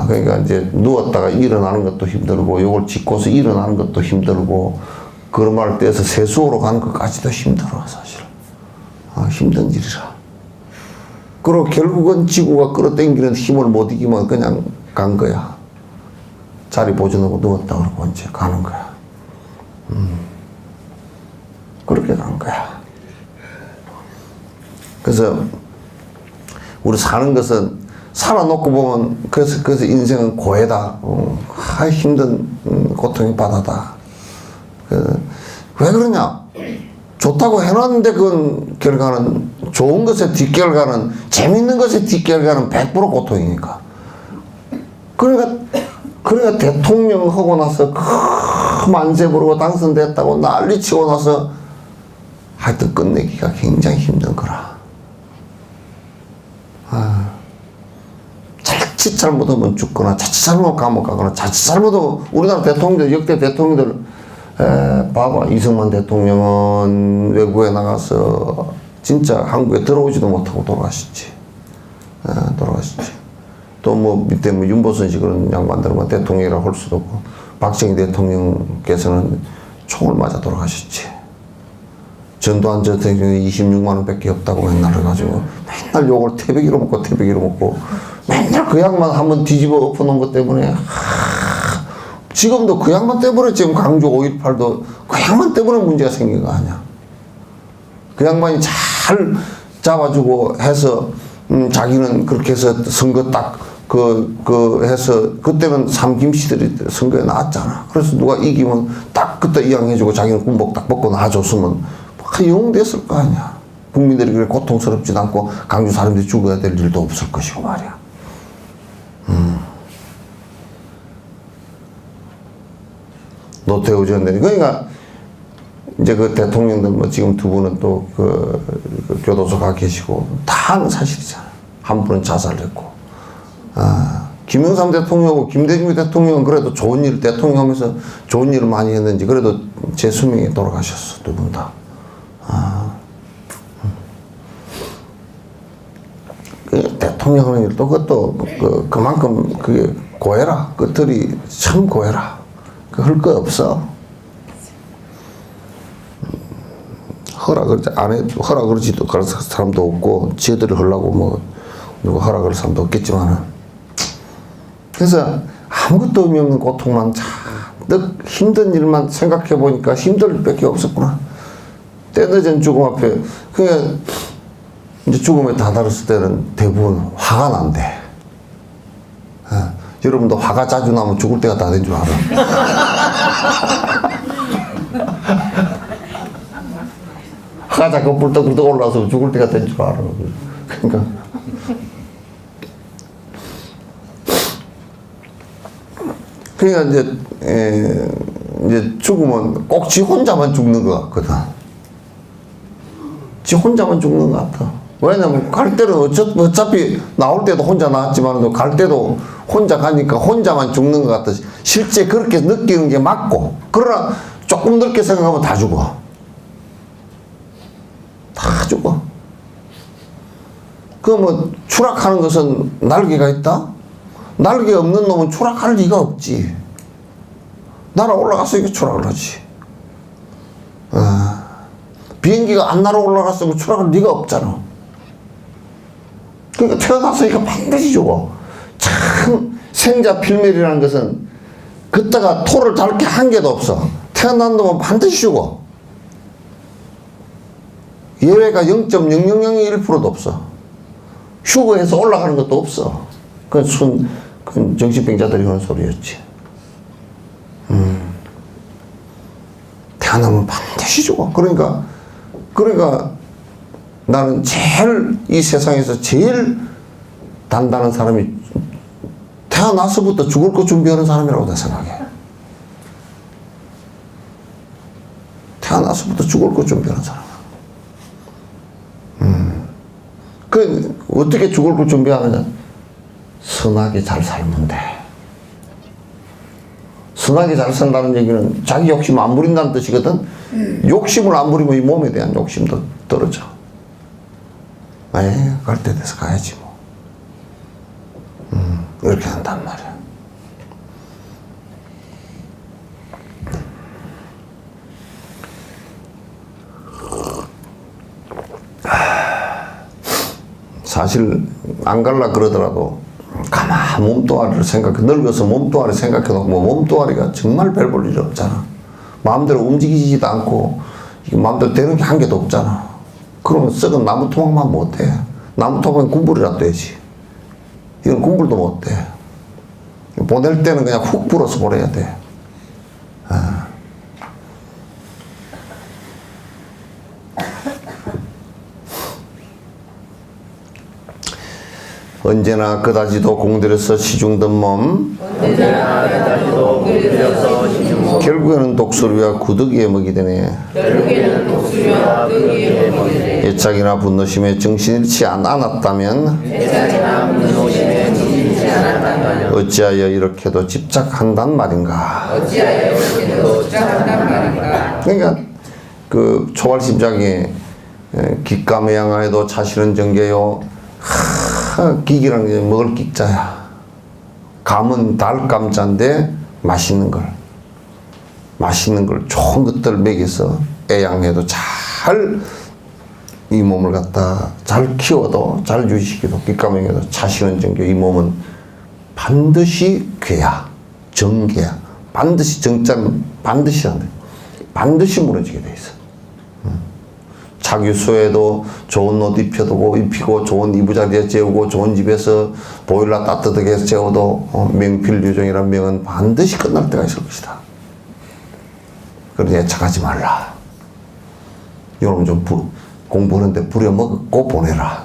그러니까 이제 누웠다가 일어나는 것도 힘들고, 요걸 짚고서 일어나는 것도 힘들고, 걸음할 때에서 세수하러 가는 것까지도 힘들어, 사실. 힘든 일이라. 그리고 결국은 지구가 끌어당기는 힘을 못 이기면 그냥 간 거야. 자리 보존하고 누웠다 그러고 이제 가는 거야. 그렇게 간 거야. 그래서 우리 사는 것은 살아놓고 보면 그래서 인생은 고해다. 힘든 고통의 바다다. 왜 그러냐? 좋다고 해놨는데 그건 결과는 좋은 것의 뒷결과는 재밌는 것의 뒷결과는 100% 고통이니까. 그러니까 대통령 하고 나서 만세 부르고 당선됐다고 난리치고 나서 하여튼 끝내기가 굉장히 힘든 거라. 자칫 잘못하면 죽거나 자칫 잘못하면 감옥 가거나 자칫 잘못하면 우리나라 대통령들 역대 대통령들 봐봐. 이승만 대통령은 외국에 나가서 진짜 한국에 들어오지도 못하고 돌아가셨지. 돌아가셨지. 또 뭐 밑에 뭐 윤보선 씨 그런 양반들은 뭐 대통령이라고 할 수도 없고 박정희 대통령께서는 총을 맞아 돌아가셨지. 전두환 전 대통령이 26만 원밖에 없다고 맨날 해가지고 맨날 욕을 태백이로 먹고 맨날 그 양반 한번 뒤집어 엎어놓은 것 때문에 지금도 그 양반 때문에 지금 광주 5.18도 그 양반 때문에 문제가 생긴 거 아니야. 그 양반이 잘 잡아주고 해서 자기는 그렇게 해서 선거 딱 해서 그때는 삼김씨들이 선거에 나왔잖아. 그래서 누가 이기면 딱 그때 이양해주고 자기는 군복 딱 벗고 나와줬으면 영웅됐을 거 아니야. 국민들이 그래 고통스럽지도 않고 강주 사람들이 죽어야 될 일도 없을 것이고 말이야. 노태우 전 대통령. 그러니까 이제 그 대통령들 뭐 지금 두 분은 또 그 교도소 가 계시고 다 아는 사실이잖아. 한 분은 자살했고. 김영삼 대통령하고 김대중 대통령은 그래도 좋은 일, 대통령 하면서 좋은 일을 많이 했는지 그래도 제 수명에 돌아가셨어, 두 분 다. 그 대통령 하는 일도 그것도 그만큼 그게 고해라. 끝들이 참 고해라. 할 거 없어. 허락을 지도 그런 사람도 없고, 지들이 하려고 뭐, 누구 허락을 할 사람도 없겠지만은. 그래서 아무것도 의미 없는 고통만 잔뜩 힘든 일만 생각해 보니까 힘들 밖에 없었구나. 때늦은 죽음 앞에, 그냥 이제 죽음에 다다랐을 때는 대부분 화가 난대. 여러분도 화가 자주 나면 죽을 때가 다 된 줄 알아. 화가 자꾸 불떡불떡 올라서 죽을 때가 된 줄 알아. 그러니까. 그러니까 이제 죽으면 꼭 지 혼자만 죽는 것 같거든. 지 혼자만 죽는 것 같아. 왜냐면 갈 때는 어차피 나올 때도 혼자 나왔지만 갈 때도 혼자 가니까 혼자만 죽는 것 같아. 실제 그렇게 느끼는 게 맞고, 그러나 조금 넓게 생각하면 다 죽어. 다 죽어. 그 뭐 추락하는 것은 날개가 있다? 날개 없는 놈은 추락할 리가 없지. 날아 올라가서 이게 추락을 하지. 비행기가 안 날아 올라갔으면 추락할 리가 없잖아. 그러니까 태어났으니까 반드시 죽어. 참 생자 필멸이라는 것은 그때가 토를 달 게 한 개도 없어. 태어난 놈은 반드시 죽어. 예외가 0.0001%도 없어. 휴거해서 올라가는 것도 없어. 그건 정신병자들이 하는 소리였지. 태어나면 반드시 죽어. 그러니까 나는 제일 이 세상에서 제일 단단한 사람이 태어나서부터 죽을 거 준비하는 사람이라고 내 생각해. 태어나서부터 죽을 거 준비하는 사람. 그 어떻게 죽을 거 준비하느냐? 선하게 잘 살면 돼. 선하게 잘 산다는 얘기는 자기 욕심 안 부린다는 뜻이거든. 욕심을 안 부리면 이 몸에 대한 욕심도 떨어져. 갈 때 돼서 가야지 뭐. 이렇게 한단 말이야. 사실 안 갈라 그러더라도 가만 몸뚱아리를 늙어서 몸뚱아리 생각해놓고 몸뚱아리가 정말 별 볼 일이 없잖아. 마음대로 움직이지도 않고 마음대로 되는 게 한 개도 없잖아. 그러면 썩은 나무 토막만 못해. 나무 토막은 군불이라도 되지. 이건 군불도 못돼. 보낼 때는 그냥 훅 불어서 보내야 돼. 언제나 그다지도 공들여서 시중든 몸, 결국 결국에는 독수리와 구더기에 먹이 되네. 결국에는 독수리와 구더기에 먹이 되네. 애착이나 분노심에 정신 잃지 않았다면 애착이나 분노심에 정신잃지 않았다면 어찌하여 이렇게도 집착한단 말인가. 어찌하여 이렇게도 집착한단 말인가. 그러니까 그 초발심장에 기가매양하여도 자신은 정계요. 기기란 게 먹을 기자야. 감은 달감자인데 맛있는 걸 좋은 것들 먹여서 애양해도 잘 이 몸을 갖다 잘 키워도 잘 유지시켜도 기가맹해도 자신은 정계. 이 몸은 반드시 괴야, 정계야. 반드시 정자는 반드시 한다. 반드시 무너지게 돼 있어. 자기수에도 좋은 옷 입히고 좋은 이부자리에 재우고 좋은 집에서 보일러 따뜻하게 해서 재워도 명필유정이라는 명은 반드시 끝날 때가 있을 것이다. 그러니 애착하지 말라. 여러분 좀 공부하는데 부려먹고 보내라.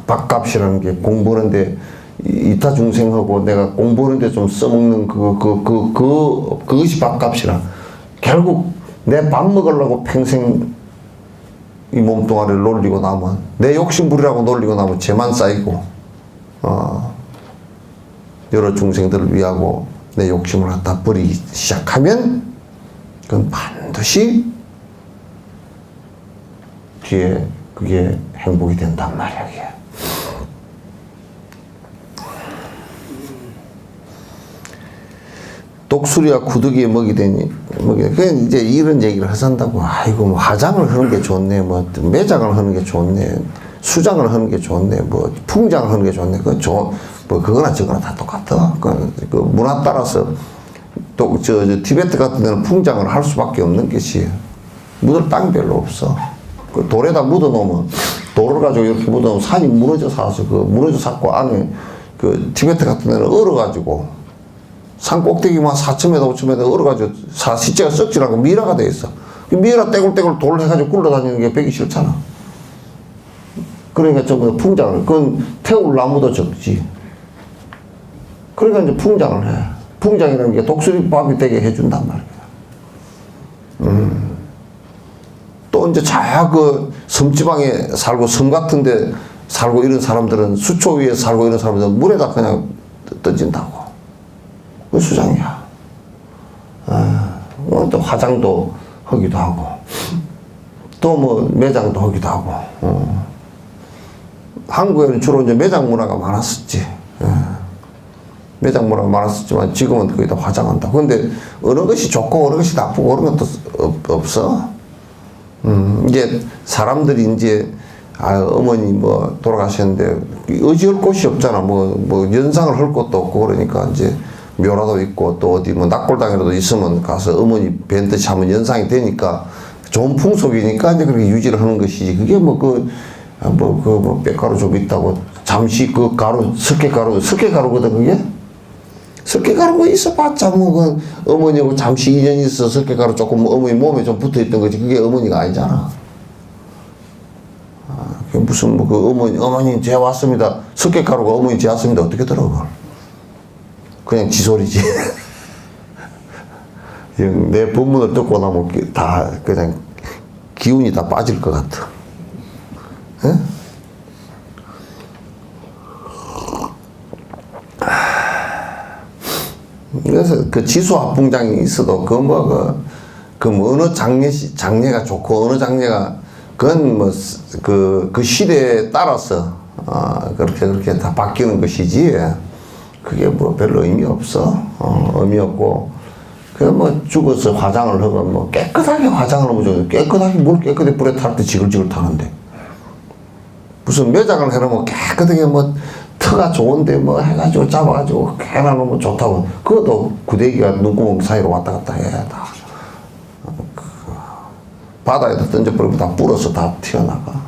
밥값이라는 게 공부하는데 이타 중생하고 내가 공부하는데 좀 써먹는 그것이 밥값이라. 결국 내 밥 먹으려고 평생 이 몸뚱아리를 놀리고 나면 내 욕심 부리라고 놀리고 나면 죄만 쌓이고 여러 중생들을 위하고 내 욕심을 갖다 버리기 시작하면 그건 반드시 뒤에 그게 행복이 된단 말이야. 그게. 독수리와 구더기에 먹이 되니, 그 이제 이런 얘기를 하san다고. 아이고, 뭐 화장을 하는 게 좋네, 뭐 매장을 하는 게 좋네, 수장을 하는 게 좋네, 뭐 풍장을 하는 게 좋네. 뭐 그거나 저거나 다 똑같아. 그 문화 따라서 또 티베트 같은 데는 풍장을 할 수밖에 없는 것이 묻을 땅이 별로 없어. 그 돌에다 묻어 놓으면 돌을 가지고 이렇게 묻어 놓으면 산이 무너져 사서 무너져 샀고 안에 그 티베트 같은 데는 얼어가지고. 산 꼭대기만 4,000m, 5,000m 얼어가지고 시체가 썩지 않고 미라가 돼 있어. 미라 떼굴떼굴 돌을 해가지고 굴러다니는 게 배기 싫잖아. 그러니까 저거 풍장을, 그건 태울 나무도 적지. 그러니까 이제 풍장을 해. 풍장이라는 게 독수리밥이 되게 해준단 말이야. 또 이제 그 섬지방에 살고 섬 같은데 살고 이런 사람들은 수초 위에 살고 이런 사람들은 물에다 그냥 던진다고. 그 수장이야. 또 화장도 하기도 하고, 또 뭐 매장도 하기도 하고. 한국에는 주로 이제 매장 문화가 많았었지. 매장 문화가 많았었지만 지금은 거의 다 화장한다. 그런데 어느 것이 좋고 어느 것이 나쁘고 그런 것도 없어. 이제 사람들이 이제 어머니 뭐 돌아가셨는데 의지할 곳이 없잖아. 뭐 연상을 할 것도 없고 그러니까 이제. 묘라도 있고 또 어디 뭐 낙골당이라도 있으면 가서 어머니 뵌 듯이 하면 연상이 되니까 좋은 풍속이니까 이제 그렇게 유지를 하는 것이지. 그게 뭐 뼈가루 좀 있다고 잠시 그 가루 석회가루거든 그게. 석회가루가 있어봤자 뭐 그 어머니하고 잠시 인연이 있어 석회가루 조금 어머니 몸에 좀 붙어있던 거지. 그게 어머니가 아니잖아. 그게 무슨 뭐 그 어머니 재 왔습니다. 석회가루가 어머니 재 왔습니다. 어떻게 들어가? 그냥 지소리지. 내 법문을 듣고 나면 다 그냥 기운이 다 빠질 것 같아. 에? 그래서 그 지수합풍장이 있어도 어느 장례가 좋고 어느 장례가 그건 그 시대에 따라서 그렇게 다 바뀌는 것이지. 그게 뭐 별로 의미 없어. 의미 없고. 뭐 죽어서 화장을 하고 뭐 깨끗하게 화장을 하면 좋은데 깨끗하게 물 깨끗하게 불에 탈 때 지글지글 타는데. 무슨 매장을 해놓으면 깨끗하게 뭐 터가 좋은데 뭐 해가지고 잡아가지고 해놔놓으면 좋다고. 그것도 구데기가 눈구멍 사이로 왔다 갔다 해. 다. 바다에다 던져버리면 다 불어서 다 튀어나가.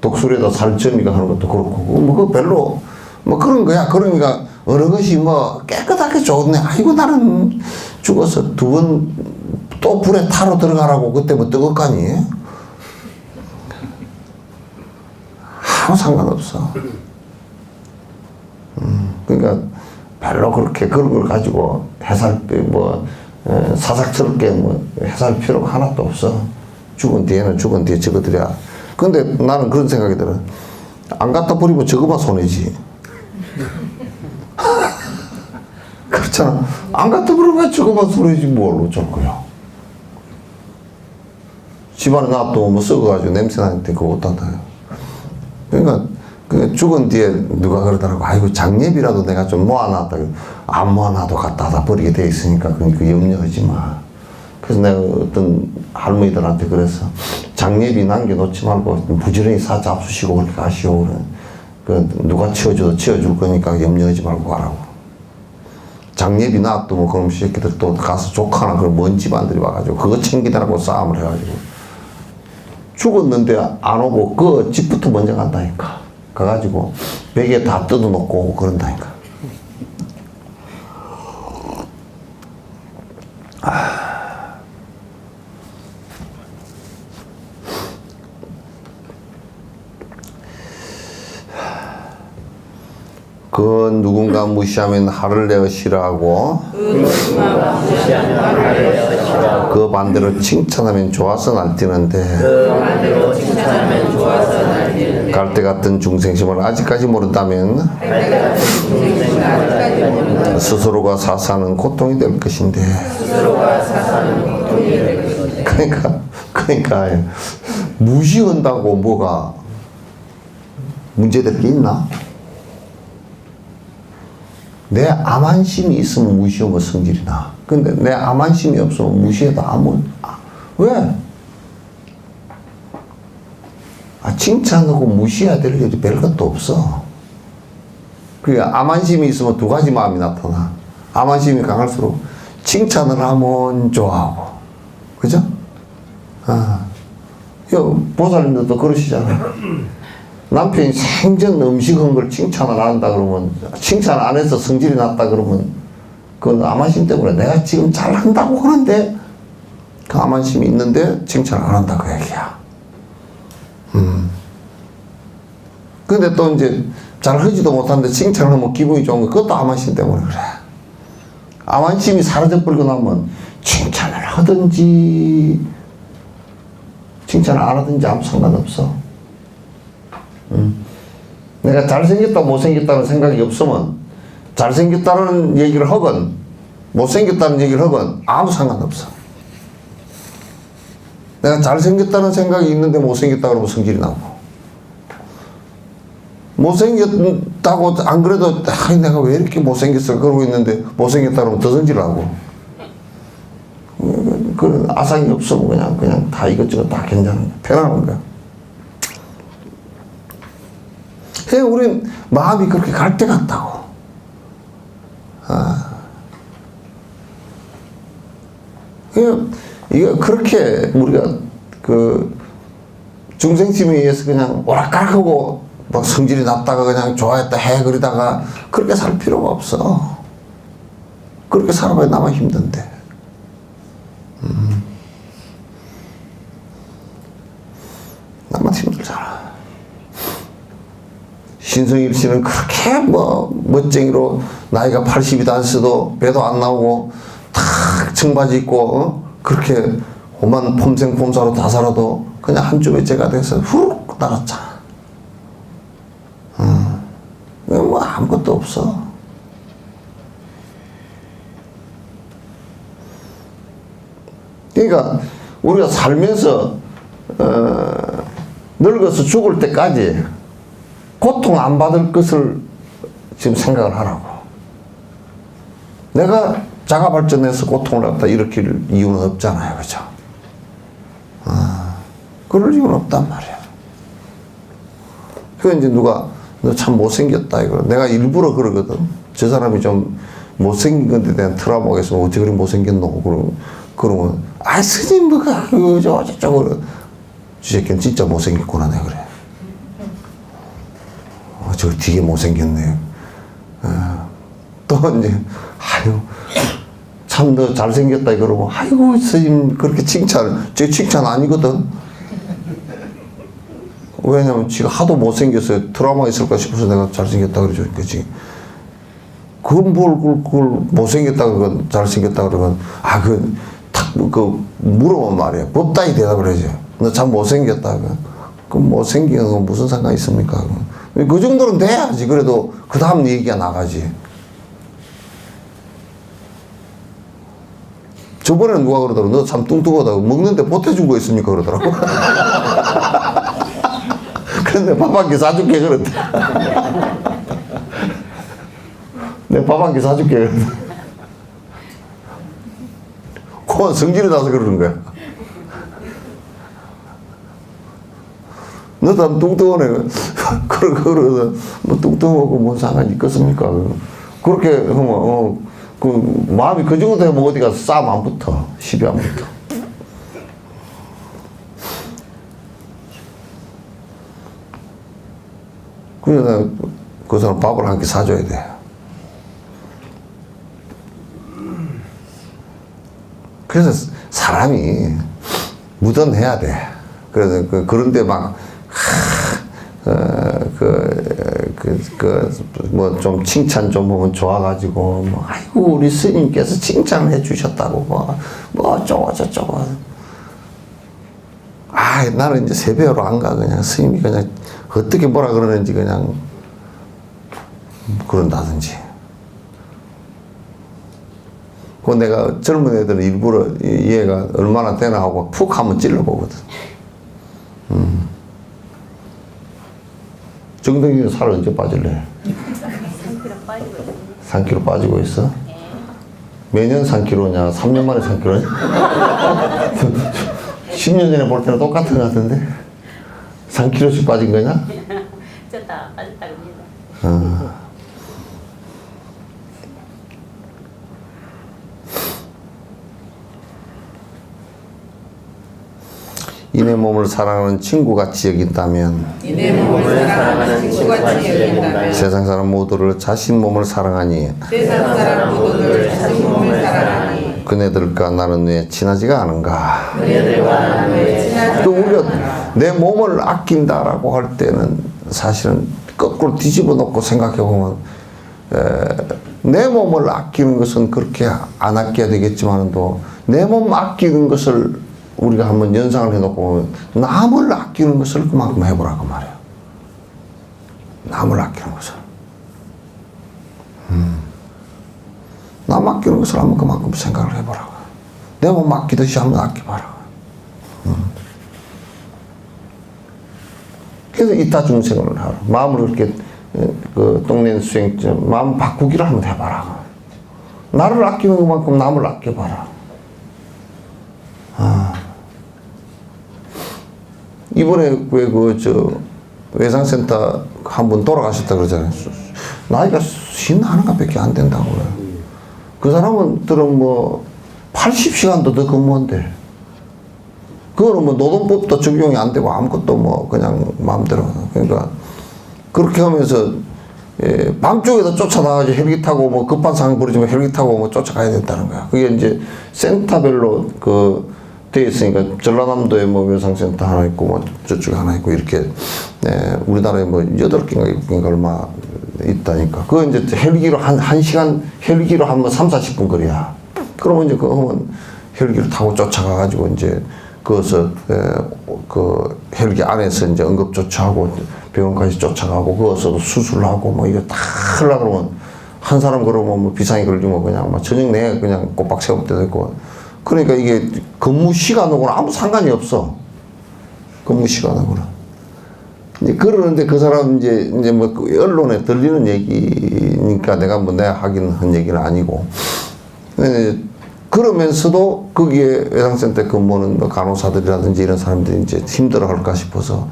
독수리에다 살점이가 하는 것도 그렇고. 뭐 그거 별로 뭐 그런 거야. 그러니까 어느 것이 뭐 깨끗하게 좋네. 아이고 나는 죽어서 2번 또 불에 타러 들어가라고 그때 뭐 뜨겁가니? 아무 상관없어. 그러니까 별로 그렇게 그런 걸 가지고 사삭스럽게 해살 필요가 하나도 없어. 죽은 뒤에는 죽은 뒤에 저거들이야. 근데 나는 그런 생각이 들어. 안 갖다 버리면 저거만 손해지. 그렇잖아. 안 갖다 버리면 저거만 손해지 뭘 어쩔 거야. 집안에 놔두면 뭐 썩어가지고 냄새 나는데 그거 어떡하나요. 그러니까 그 죽은 뒤에 누가 그러더라고. 아이고 장례비라도 내가 좀 모아놨다. 안 모아놔도 갖다 버리게 돼 있으니까 그 염려하지 마. 그래서 내가 어떤 할머니들한테 그래서 장례비 남겨놓지 말고 부지런히 사 잡수시고 그렇게 가시오. 그 누가 치워줘도 치워줄 거니까 염려하지 말고 가라고. 장례비 놔두면 그럼 새끼들 또 가서 조카나 그런 먼 집안들이 와가지고 그거 챙기더라고 싸움을 해가지고 죽었는데 안 오고 그 집부터 먼저 간다니까. 가가지고 베개 다 뜯어놓고 오고 그런다니까. 그 누군가 무시하면 화를 내어 싫어하고 그 반대로 칭찬하면 좋아서 날뛰는데 갈대 같은 중생심을 아직까지 모른다면 스스로가 사사는 고통이 될 것인데 그러니까 무시한다고 뭐가 문제될 게 있나? 내 암한심이 있으면 무시하면 성질이 나. 근데 내 암한심이 없으면 무시해도 왜? 칭찬하고 무시해야 될 일이 별것도 없어. 그게 암한심이 있으면 두 가지 마음이 나타나. 암한심이 강할수록 칭찬을 하면 좋아하고. 그죠? 보살님들도 그러시잖아요. 남편이 생전 음식한 걸 칭찬을 안 한다 그러면, 칭찬 안 해서 성질이 났다 그러면, 그건 암한심 때문에 내가 지금 잘한다고 하는데, 그 암한심이 있는데 칭찬을 안 한다 그 얘기야. 근데 또 이제 잘 하지도 못하는데 칭찬을 하면 기분이 좋은 거, 그것도 암한심 때문에 그래. 암한심이 사라져버리고 나면 칭찬을 하든지, 칭찬을 안 하든지 아무 상관없어. 내가 잘생겼다 못생겼다는 생각이 없으면 잘생겼다는 얘기를 하건 못생겼다는 얘기를 하건 아무 상관없어. 내가 잘생겼다는 생각이 있는데 못생겼다 그러면 성질이 나고, 못생겼다고 안 그래도 내가 왜 이렇게 못생겼어 그러고 있는데 못생겼다 그러면 더 성질나고. 그런 아상이 없으면 그냥 다 이것저것 다 괜찮은 거야. 편안한 거야. 우린 마음이 그렇게 갈대 같다고. 이거 그렇게 우리가 그 중생심에 의해서 그냥 오락가락하고 막 성질이 났다가 그냥 좋아했다 해 그러다가 그렇게 살 필요가 없어. 그렇게 살아봐야 나만 힘든데. 나만 힘들잖아. 신성일 씨는 그렇게 멋쟁이로 나이가 80이도 안 써도 배도 안 나오고 탁 청바지 입고 그렇게 오만 폼생폼사로 다 살아도 그냥 한 줌의 재가 돼서 훅 나갔잖아. 뭐 아무것도 없어. 그러니까 우리가 살면서 늙어서 죽을 때까지 고통 안 받을 것을 지금 생각을 하라고. 내가 자가 발전해서 고통을 갖다 일으킬 이유는 없잖아요. 그죠? 그럴 이유는 없단 말이야. 그래서 이제 누가 너 참 못생겼다 이거. 내가 일부러 그러거든. 저 사람이 좀 못생긴 것에 대한 트라우마가 있으면 어떻게 그리 못생겼노? 그러면 스님 뭐가 저쪽으로 저 새끼는 진짜 못생겼구나 내가 그래. 저 되게 못생겼네. 또 이제 참 너 잘생겼다 이러고 아이고 스님 그렇게 제 칭찬 아니거든. 왜냐면 지가 하도 못생겼어요. 트라우마 있을까 싶어서 내가 잘생겼다 그러죠. 그치? 그걸 못생겼다 그러건 잘생겼다 그러건 그 물어보면 말이야. 법다이 대답을 해줘. 너 참 못생겼다. 그럼 못생긴 건 무슨 상관이 있습니까? 그 정도는 돼야지. 그래도 그 다음 얘기가 나가지. 저번에 누가 그러더라고. 너 참 뚱뚱하다. 먹는데 보태준 거 있습니까? 그러더라고. 근데 밥 한 끼 사줄게. 그랬대. 내 밥 한 끼 사줄게. 그랬대. 그건 성질이 나서 그러는 거야. 너 참 뚱뚱하네. 그러서 뭐 뚱뚱하고 뭔 상관이 있겠습니까? 그렇게 하면 그 마음이 그 정도 되면 어디 가서 싸움 안 붙어. 시비 안 붙어. 그래서 그 사람 밥을 한 끼 사줘야 돼. 그래서 사람이 무던해야 돼. 그래서 그런데 막 뭐 좀 칭찬 좀 보면 좋아가지고 뭐 아이고 우리 스님께서 칭찬을 해주셨다고 뭐 어쩌고 저쩌고. 나는 이제 세배로 안 가. 그냥 스님이 그냥 어떻게 뭐라 그러는지 그냥 그런다든지. 그 내가 젊은 애들은 일부러 얘가 얼마나 되나 하고 푹 한번 찔러보거든. 정동이는 살 언제 빠질래? 3kg 빠지고 있어요. 3kg 빠지고 있어? 매년 3kg냐? 3년 만에 3kg냐? 10년 전에 볼 때는 똑같은 것 같은데? 3kg씩 빠진 거냐? 쪘다 빠졌다 그럽니다. 이내 몸을 사랑하는 친구같이 여긴다면 이내 몸을 사랑하는 친구같이 여긴다면 세상 사람 모두를 자신 몸을 사랑하니 세상 사람 모두를 자신 몸을 사랑하니 그네들과 나는 왜 친하지가 않은가? 그네들과 나는 왜 친하지 또 우리가 내 몸을 아낀다라고 할 때는 사실은 거꾸로 뒤집어 놓고 생각해 보면 내 몸을 아끼는 것은 그렇게 안 아껴야 되겠지만도 내 몸 아끼는 것을 우리가 한번 연상을 해놓고 보면 남을 아끼는 것을 그만큼 해보라고 말이야. 남을 아끼는 것을. 남 아끼는 것을 한번 그만큼 생각을 해보라고. 내 몸 아끼듯이 한번 아껴봐라. 그래서 이타 중생을 하라. 마음을 그렇게 그 똥낸 수행점 마음 바꾸기를 한번 해봐라. 나를 아끼는 것만큼 남을 아껴봐라. 이번에 왜 외상센터 한 분 돌아가셨다 그러잖아요. 나이가 51밖에 안 된다고 그래요. 그 사람은 뭐 80시간도 더 근무한대. 그거는 뭐 노동법도 적용이 안 되고 아무것도 뭐 그냥 마음대로. 그러니까 그렇게 하면서 밤쪽에도 쫓아나가지 헬기 타고 뭐 급한 상황 벌어지면 헬기 타고 뭐 쫓아가야 된다는 거야. 그게 이제 센터별로 돼 있으니까 전라남도에 뭐 외상센터 하나 있고 뭐 저쪽에 하나 있고 이렇게 우리나라에 뭐 8개인가 6개인가 얼마 있다니까. 그거 이제 헬기로 한 시간 헬기로 한 3-40분 거리야. 그러면 이제 그러면 헬기를 타고 쫓아가가지고 이제 거기서 그 헬기 안에서 이제 응급조치하고 병원까지 쫓아가고 거기서도 수술하고 뭐 이거 다 하려고 그러면 한 사람 그러면 뭐 비상이 걸리면 그냥 막 저녁 내에 그냥 꼬박 세울 때도 있고. 그러니까 이게 근무 시간하고는 아무 상관이 없어. 근무 시간하고는. 이제 그러는데 그 사람 이제 뭐 언론에 들리는 얘기니까 내가 하긴 한 얘기는 아니고. 그러면서도 거기에 외상센터 근무하는 뭐 간호사들이라든지 이런 사람들이 이제 힘들어 할까 싶어서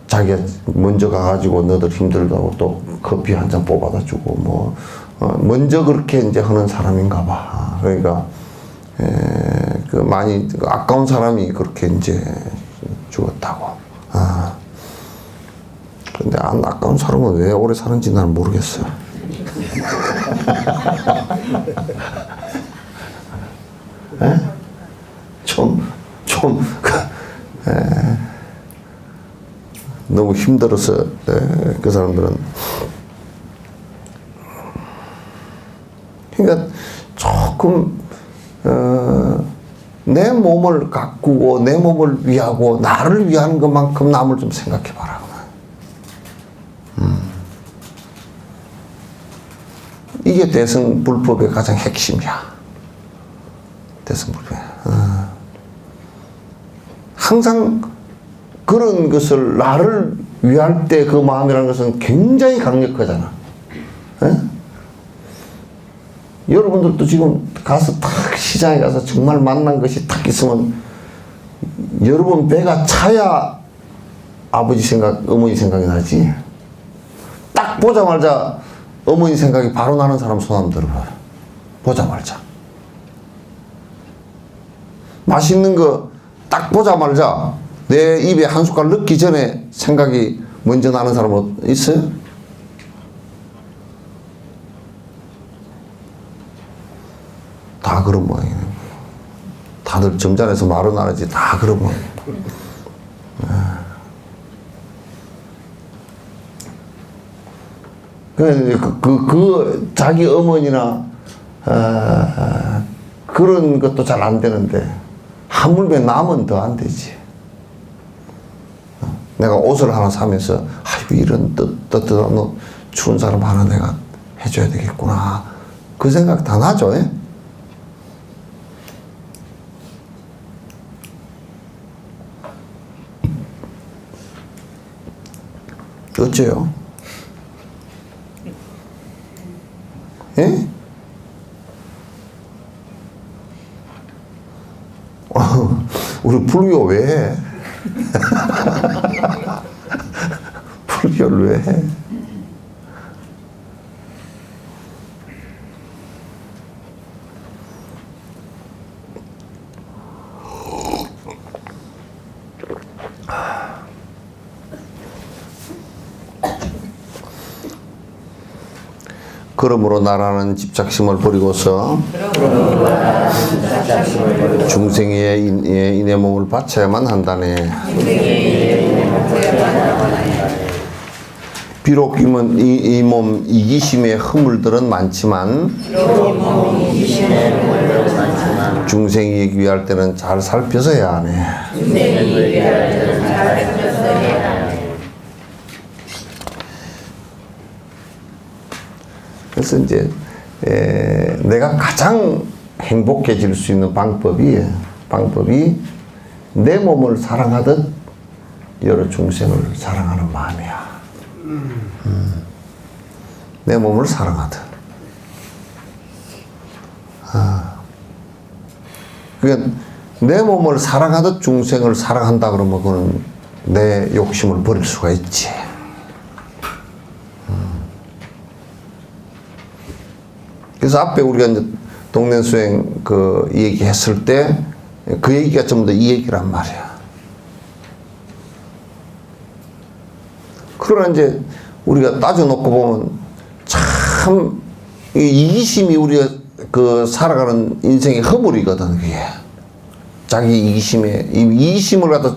자기가 먼저 가가지고 너들 힘들다고 또 커피 한 잔 뽑아다 주고 뭐, 먼저 그렇게 이제 하는 사람인가 봐. 그러니까, 많이 아까운 사람이 그렇게 이제 죽었다고. 근데 안 아까운 사람은 왜 오래 사는지 난 모르겠어요. 너무 힘들어서 그 사람들은 그러니까 조금 내 몸을 가꾸고 내 몸을 위하고 나를 위하는 것만큼 남을 좀 생각해 봐라. 이게 대승불법의 가장 핵심이야. 대승불법. 항상 그런 것을 나를 위할 때 그 마음이라는 것은 굉장히 강력하잖아. 에? 여러분들도 지금 가서 딱 시장에 가서 정말 만난 것이 딱 있으면 여러분 배가 차야 아버지 생각, 어머니 생각이 나지. 딱 보자마자 어머니 생각이 바로 나는 사람 손 한번 들어봐요. 보자마자. 맛있는 거 딱 보자마자 내 입에 한 숟갈 넣기 전에 생각이 먼저 나는 사람 있어요? 다 그런 모양이네. 다들 점잖아서 말은 안 하지. 다 그런 모양. 그 자기 어머니나 그런 것도 잘 안 되는데 하물며 남은 더 안 되지. 내가 옷을 하나 사면서 아이고 이런 뜨뜻한 추운 사람 하나 내가 해줘야 되겠구나. 그 생각 다 나죠. 예? 어째요? 예? 우리 불교 왜 해? 불교를 왜 해? 그러므로 나라는 집착심을 버리고서 중생의 인의 몸을 바쳐야만 한다네. 비록 이 몸 이기심의 허물들은 많지만 중생이 위할 때는 잘 살펴서 해야 하네. 그래서 이제 내가 가장 행복해질 수 있는 방법이 내 몸을 사랑하듯 여러 중생을 사랑하는 마음이야. 내 몸을 사랑하듯. 그러니까 내 몸을 사랑하듯 중생을 사랑한다 그러면 그거는 내 욕심을 버릴 수가 있지. 그래서 앞에 우리가 이제 동네수행 그 얘기했을 때 그 얘기가 전부 다 이 얘기란 말이야. 그러나 이제 우리가 따져놓고 보면 참 이기심이 우리가 그 살아가는 인생의 허물이거든, 그게. 자기 이기심에, 이 이기심을 갖다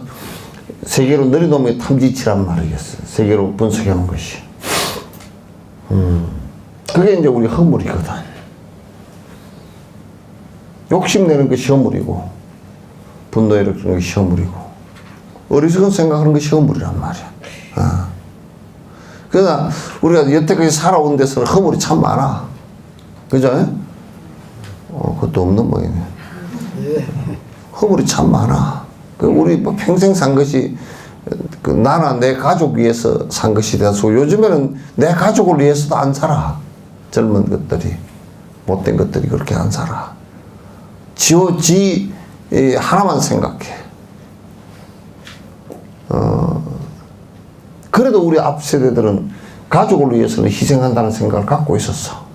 세계로 내려놓으면 탐지치란 말이겠어. 세계로 분석해 놓은 것이. 그게 이제 우리 허물이거든. 욕심내는 것이 허물이고, 분노에 일으키는 것이 허물이고, 어리석은 생각하는 것이 허물이란 말이야. 그러나 우리가 여태까지 살아온 데서는 허물이 참 많아. 그죠? 그것도 없는 모양이네. 허물이 참 많아. 우리 뭐 평생 산 것이 나나 내 가족 위해서 산 것이 돼서 요즘에는 내 가족을 위해서도 안 살아. 젊은 것들이, 못된 것들이 그렇게 안 살아. 지 하나만 생각해. 그래도 우리 앞 세대들은 가족을 위해서는 희생한다는 생각을 갖고 있었어.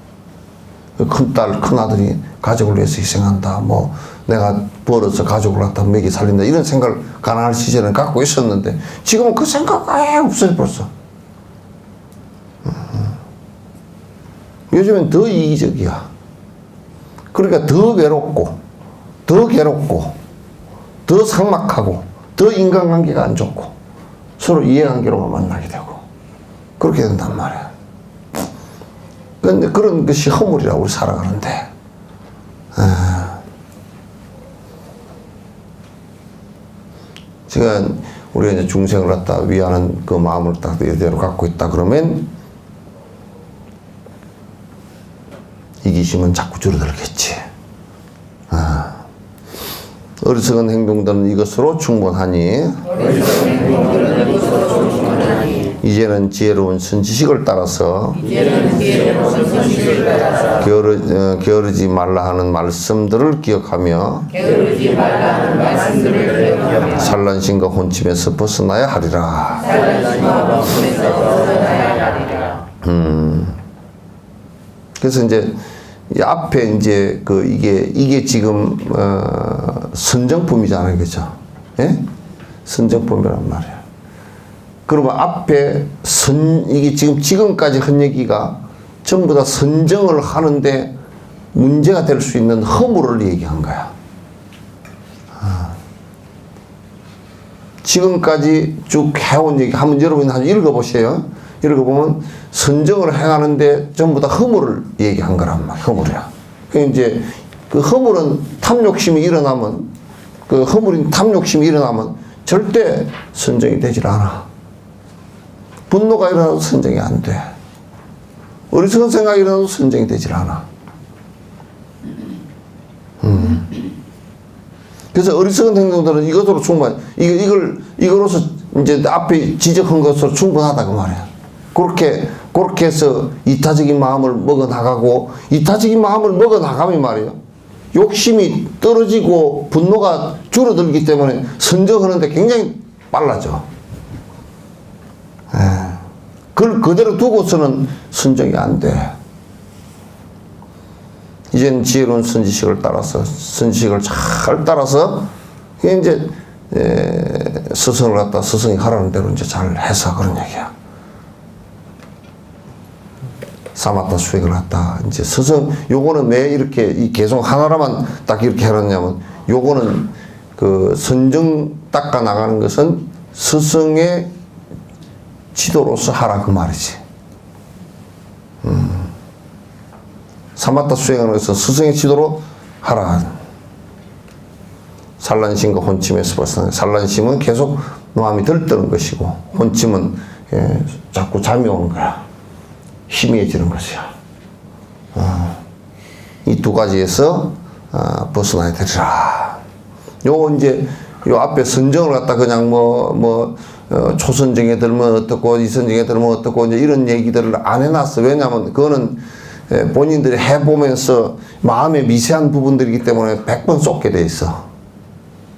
큰딸, 큰아들이 가족을 위해서 희생한다. 뭐 내가 벌어서 가족을 갖다 먹이 살린다. 이런 생각을 가난할 시절에는 갖고 있었는데 지금은 그 생각 아예 없어져 벌써. 요즘엔 더 이기적이야. 그러니까 더 외롭고 더 괴롭고 더 삭막하고 더 인간관계가 안 좋고 서로 이해관계로만 만나게 되고 그렇게 된단 말이야. 근데 그런 것이 허물이라고 우리 살아가는데. 제가 우리가 이제 중생을 갖다 위하는 그 마음을 딱 이대로 갖고 있다 그러면 이기심은 자꾸 줄어들겠지. 어리석은 행동들은 이것으로 충분하니 이제는 지혜로운 선지식을 따라서 게으르지 말라 하는 말씀들을 기억하며 산란심과 혼침에서 벗어나야 하리라. 그래서 이제 이 앞에 이제 그 이게 지금 선정품이잖아요, 그죠? 예? 선정품이란 말이야. 그러면 앞에 이게 지금까지 한 얘기가 전부 다 선정을 하는데 문제가 될 수 있는 허물을 얘기한 거야. 지금까지 쭉 해온 얘기 한번 여러분이 한번 읽어보세요. 읽어보면 선정을 행하는데 전부 다 허물을 얘기한 거란 말이야. 허물이야. 그 이제 그 허물은 탐욕심이 일어나면 절대 선정이 되질 않아. 분노가 일어나도 선정이 안 돼. 어리석은 생각이 일어나도 선정이 되질 않아. 그래서 어리석은 행동들은 이것으로 이거로서 이제 앞에 지적한 것으로 충분하다 그 말이야. 그렇게 해서 이타적인 마음을 먹어 나가고, 이타적인 마음을 먹어 나가면 말이에요. 욕심이 떨어지고 분노가 줄어들기 때문에 선정하는데 굉장히 빨라져. 그걸 그대로 두고서는 선정이 안 돼. 이제는 지혜로운 선지식을 잘 따라서, 이제, 스승을 갖다 스승이 하라는 대로 이제 잘 해서 그런 얘기야. 사마타 수행을 갖다, 이제 요거는 왜 이렇게 계속 하나로만 딱 이렇게 해놨냐면, 요거는 그 선정 닦아 나가는 것은 스승의 지도로서 하라 그 말이지. 사마타 수행하는 것은 스승의 지도로 하라. 산란심과 혼침에서 벗어나. 산란심은 계속 마음이 들뜨는 것이고, 혼침은 자꾸 잠이 오는 거야. 희미해지는 것이야. 이 두 가지에서 벗어나야 되리라. 요 앞에 선정을 갖다 그냥 초선정에 들면 어떻고, 이선정에 들면 어떻고, 이제 이런 얘기들을 안 해놨어. 왜냐하면 그거는 본인들이 해보면서 마음의 미세한 부분들이기 때문에 100번 쏟게 돼 있어.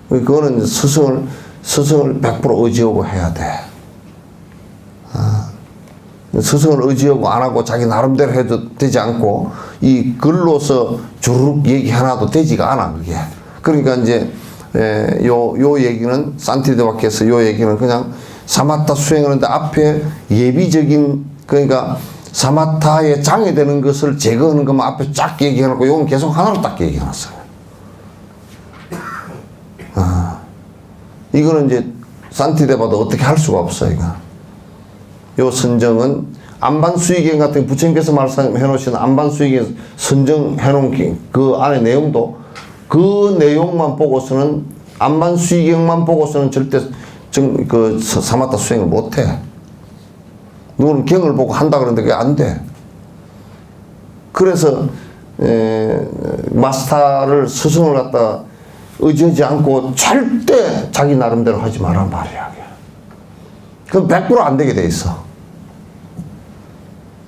그거는 스승을 100% 의지하고 해야 돼. 스승을 의지하고 안 하고 자기 나름대로 해도 되지 않고, 이 글로서 주르륵 얘기 하나도 되지가 않아, 그게. 그러니까 이제, 요 얘기는, 산티데바께서 요 얘기는 그냥 사마타 수행하는데 앞에 예비적인, 그러니까 사마타에 장애되는 것을 제거하는 것만 앞에 쫙 얘기해놓고, 요건 계속 하나로 딱 얘기해놨어요. 이거는 이제 산티데바도 어떻게 할 수가 없어, 이거. 요 선정은 안반수의경 같은 부처님께서 말씀해 놓으신 안반수의경 선정해 놓은 그 안에 내용도 그 내용만 보고서는 안반수의경만 보고서는 절대 사마타 수행을 못 해. 누구는 경을 보고 한다 그러는데 그게 안 돼. 그래서 마스터를 스승을 갖다 의지하지 않고 절대 자기 나름대로 하지 말란 말이야. 그럼 100% 안 되게 돼 있어.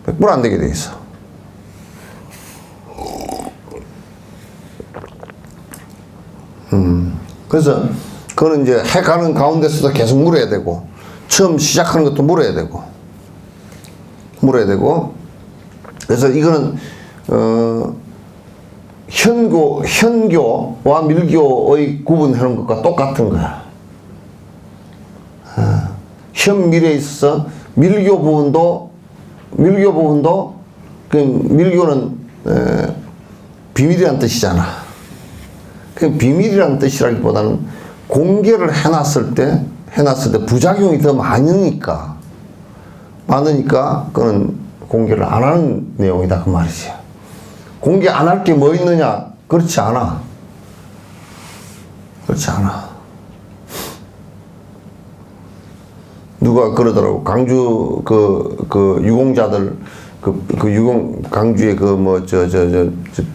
100% 안 되게 돼 있어. 그래서 그거는 이제 해가는 가운데서도 계속 물어야 되고, 처음 시작하는 것도 물어야 되고, 그래서 이거는 현교와 밀교의 구분하는 것과 똑같은 거야. 현밀에 있어서 밀교 부분도 그 밀교는 비밀이란 뜻이잖아. 그 비밀이란 뜻이라기보다는 공개를 해놨을 때 부작용이 더 많으니까 그거는 공개를 안 하는 내용이다 그 말이지. 공개 안 할 게 뭐 있느냐? 그렇지 않아. 그렇지 않아. 누가 그러더라고. 강주 그 유공자들 강주에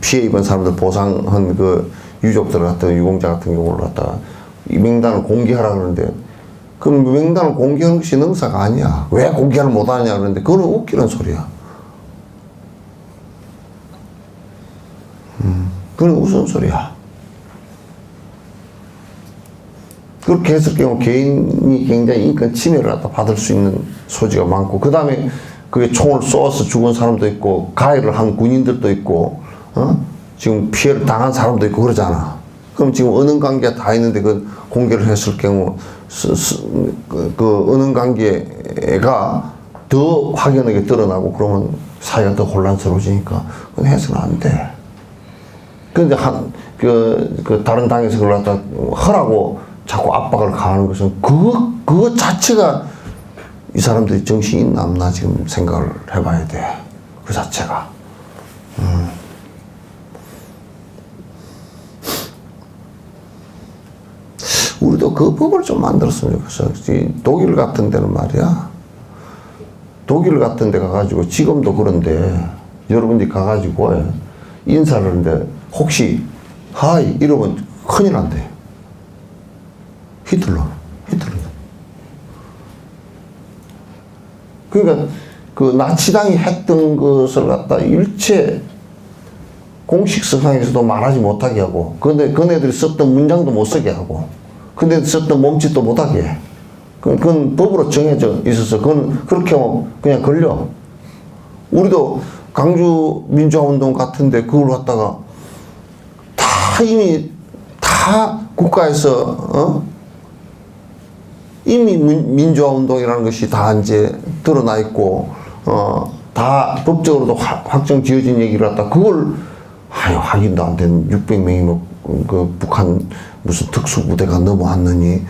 피해 입은 사람들 보상한 그 유족들 같은 유공자 같은 경우를 갖다가 이 명단을 공개하라 그러는데 그럼 명단을 공개하는 것이 능사가 아니야. 왜 공개를 못 하냐 그러는데 그건 웃기는 소리야. 그건 무슨 소리야. 그렇게 했을 경우 개인이 굉장히 인권 침해를 갖다 받을 수 있는 소지가 많고, 그 다음에 그게 총을 쏘아서 죽은 사람도 있고, 가해를 한 군인들도 있고, 지금 피해를 당한 사람도 있고 그러잖아. 그럼 지금 은은 관계가 다 있는데 그 공개를 했을 경우, 그 은은 관계가 더 확연하게 드러나고 그러면 사회가 더 혼란스러워지니까 그건 해서는 안 돼. 그런데 다른 당에서 그걸 갖다 하라고 자꾸 압박을 가하는 것은 그거 자체가 이 사람들이 정신이 있나 없나 지금 생각을 해봐야 돼. 그 자체가. 우리도 그 법을 좀 만들었으면 좋겠어. 독일 같은 데는 말이야. 독일 같은 데 가가지고 지금도 그런데 여러분들이 가가지고 인사를 하는데 혹시 하이 이러면 큰일 난대. 히틀러. 그러니까 그 나치당이 했던 것을 갖다 일체 공식 서상에서도 말하지 못하게 하고, 근데 그네들이 썼던 문장도 못 쓰게 하고, 근데 썼던 몸짓도 못하게 해. 그건 법으로 정해져 있어서 그건 그렇게 하면 그냥 걸려. 우리도 강주 민주화운동 같은데 그걸 갖다가 이미 다 국가에서 이미 민주화 운동이라는 것이 다 이제 드러나 있고 다 법적으로도 확정 지어진 얘기를 갖다 그걸 확인도 안 된 600명이 그 북한 무슨 특수부대가 넘어왔느니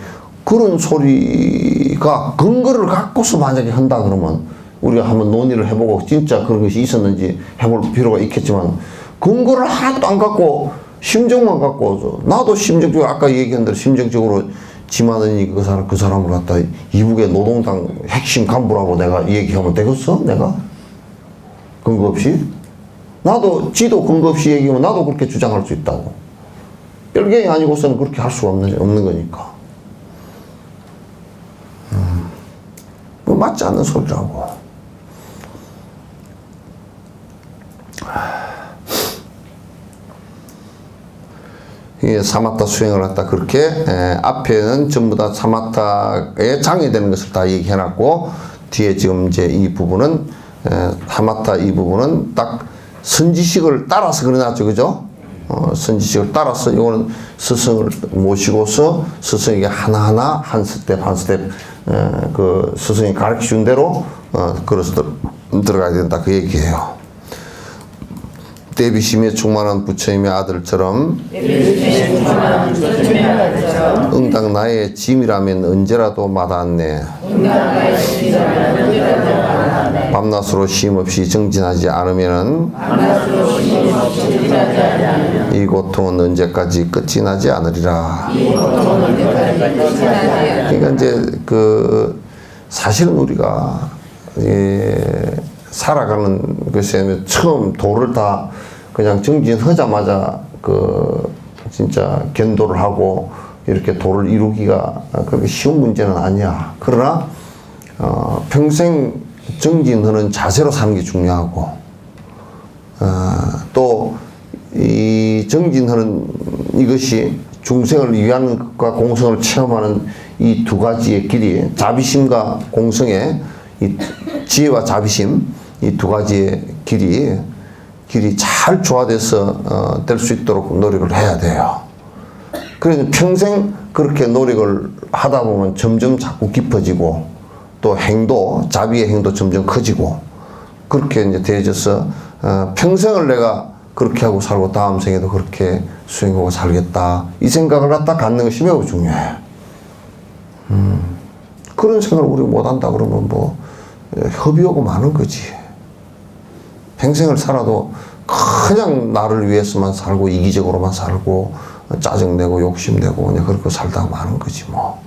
그런 소리가 근거를 갖고서 만약에 한다 그러면 우리가 한번 논의를 해보고 진짜 그런 것이 있었는지 해볼 필요가 있겠지만 근거를 하나도 안 갖고 심정만 갖고, 나도 심정적으로, 아까 얘기한 대로 심정적으로 지만은이 그 사람을 갖다 이북의 노동당 핵심 간부라고 내가 얘기하면 되겠어? 내가? 근거 없이? 나도 지도 근거 없이 얘기하면 나도 그렇게 주장할 수 있다고. 별개이 아니고서는 그렇게 할 수가 없는 거니까. 뭐 맞지 않는 소리라고. 사마타 수행을 갖다 그렇게 앞에는 전부 다 사마타에 장애되는 것을 다 얘기해놨고 뒤에 지금 이제 이 부분은 사마타 이 부분은 딱 선지식을 따라서 그려놨죠, 그죠? 선지식을 따라서 이거는 스승을 모시고서 스승에게 하나하나 한 스텝 한 스텝 그 스승이 가르쳐준 대로 그래서 들어가야 된다 그 얘기예요. 데비심에 충만한 부처님의 아들처럼 응당 나의 짐이라면 언제라도 마다않네. 밤낮으로 쉼없이 정진하지 않으면은 이 고통은 언제까지 끝이 나지 않으리라. 그러니까 이제 사실은 우리가 살아가는 것에 처음 도를 다 그냥 정진하자마자 진짜 견도를 하고 이렇게 도를 이루기가 그렇게 쉬운 문제는 아니야. 그러나 평생 정진하는 자세로 사는 게 중요하고 또 이 정진하는 이것이 중생을 위하는 것과 공성을 체험하는 이 두 가지의 길이 자비심과 공성의 이 지혜와 자비심 이 두 가지의 길이 잘 조화돼서 될 수 있도록 노력을 해야 돼요. 그래서 평생 그렇게 노력을 하다 보면 점점 자꾸 깊어지고 또 자비의 행도 점점 커지고 그렇게 이제 되어져서 평생을 내가 그렇게 하고 살고 다음 생에도 그렇게 수행하고 살겠다 이 생각을 갖는 것이 매우 중요해. 그런 생각을 우리가 못한다 그러면 뭐 협의하고 마는 거지. 평생을 살아도 그냥 나를 위해서만 살고 이기적으로만 살고 짜증내고 욕심내고 그냥 그렇게 살다가 마는 거지 뭐.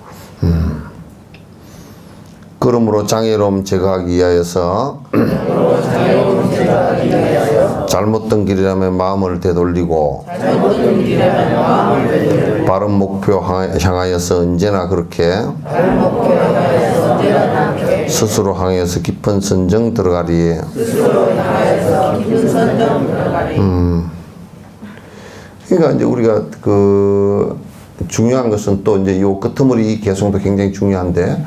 그러므로 장애로움 제거하기 위하여서 잘못된 길이라면 마음을 되돌리고 바른 목표 향하여서 언제나 그렇게 스스로 향해서 깊은 선정 들어가리. 그러니까 이제 우리가 그 중요한 것은 또 이제 요 끄트머리 개성도 굉장히 중요한데,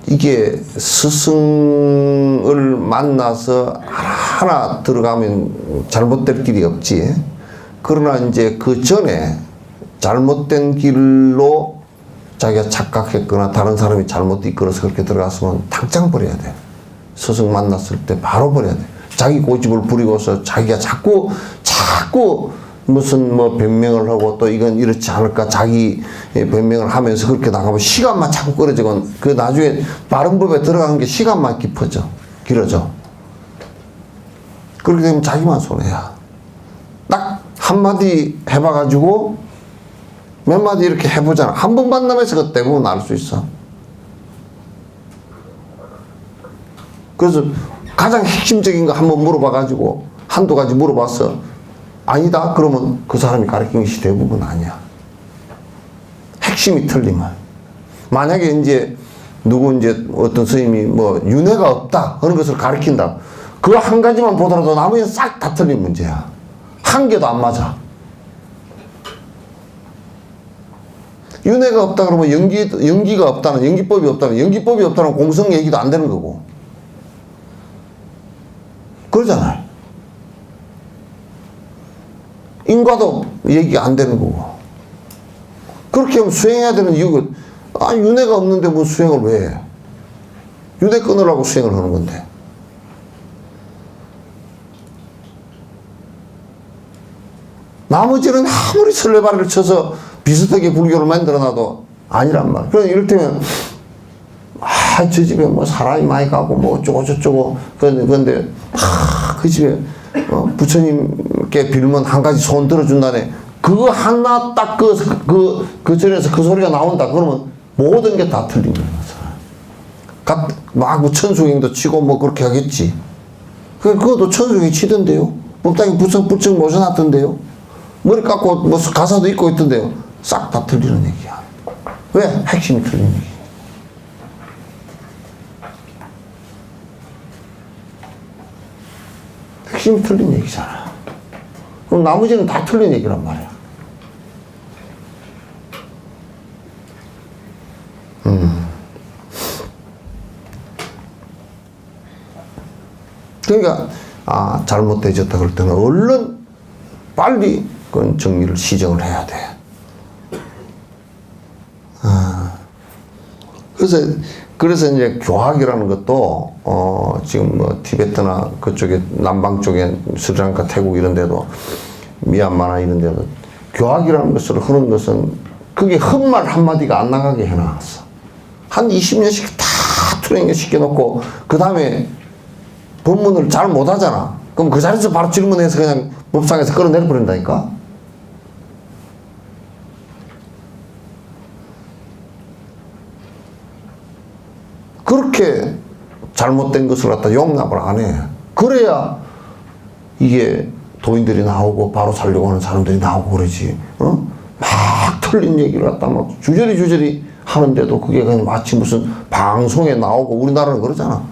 이게 스승을 만나서 하나 들어가면 잘못될 길이 없지. 그러나 이제 그 전에 잘못된 길로 자기가 착각했거나 다른 사람이 잘못 이끌어서 그렇게 들어갔으면 당장 버려야 돼. 스승 만났을 때 바로 버려야 돼. 자기 고집을 부리고서 자기가 자꾸 무슨 뭐 변명을 하고 또 이건 이렇지 않을까 자기 변명을 하면서 그렇게 나가면 시간만 자꾸 끌어지고 그 나중에 바른 법에 들어가는 게 시간만 길어져. 그렇게 되면 자기만 손해야. 딱 한마디 해봐가지고 몇 마디 이렇게 해보잖아. 한 번 만나면서 그 대부분 알 수 있어. 그래서 가장 핵심적인 거 한번 물어봐가지고 한두 가지 물어봤어. 아니다? 그러면 그 사람이 가르친 것이 대부분 아니야. 핵심이 틀리면. 만약에 이제 어떤 스님이 뭐 윤회가 없다 하는 것을 가르친다. 그 한 가지만 보더라도 나머지는 싹 다 틀린 문제야. 한 개도 안 맞아. 윤회가 없다 그러면 연기가 없다는, 연기법이 없다는 공성 얘기도 안 되는 거고. 그러잖아요. 인과도 얘기가 안 되는 거고. 그렇게 하면 수행해야 되는 이유가, 윤회가 없는데 뭐 수행을 왜 해? 윤회 끊으라고 수행을 하는 건데. 나머지는 아무리 설레발을 쳐서 비슷하게 불교를 만들어놔도 아니란 말이야. 그래서 이를테면, 저 집에 뭐 사람이 많이 가고 뭐 어쩌고저쩌고, 그런데, 그 집에, 부처님께 빌면 한 가지 소원 들어준다네. 그거 하나 딱 그 전에서 그 소리가 나온다. 그러면 모든 게 다 틀린 거야. 막 천수행도 치고 뭐 그렇게 하겠지. 그것도 천수행 치던데요. 법당에 불청 모셔놨던데요. 머리 깎고 뭐 가사도 읽고 있던데요. 싹 다 틀리는 얘기야. 왜? 핵심이 틀린 얘기. 핵심이 틀린 얘기잖아. 그럼 나머지는 다 틀린 얘기란 말이야. 그러니까 잘못되졌다 그럴 때는 얼른 빨리 그건 정리를 시정을 해야 돼. 그래서 이제 교학이라는 것도 지금 뭐 티베트나 그쪽에 남방 쪽에 스리랑카, 태국 이런 데도 미얀마나 이런 데도 교학이라는 것을 하는 것은 그게 헛말 한마디가 안 나가게 해놨어. 한 20년씩 다 트레이닝 시켜놓고 그 다음에 법문을 잘 못하잖아. 그럼 그 자리에서 바로 질문해서 그냥 법상에서 끌어내버린다니까. 그렇게 잘못된 것을 갖다 용납을 안 해. 그래야 이게 도인들이 나오고 바로 살려고 하는 사람들이 나오고 그러지. 막 틀린 얘기를 갖다 막 주저리 하는데도 그게 그냥 마치 무슨 방송에 나오고 우리나라는 그러잖아.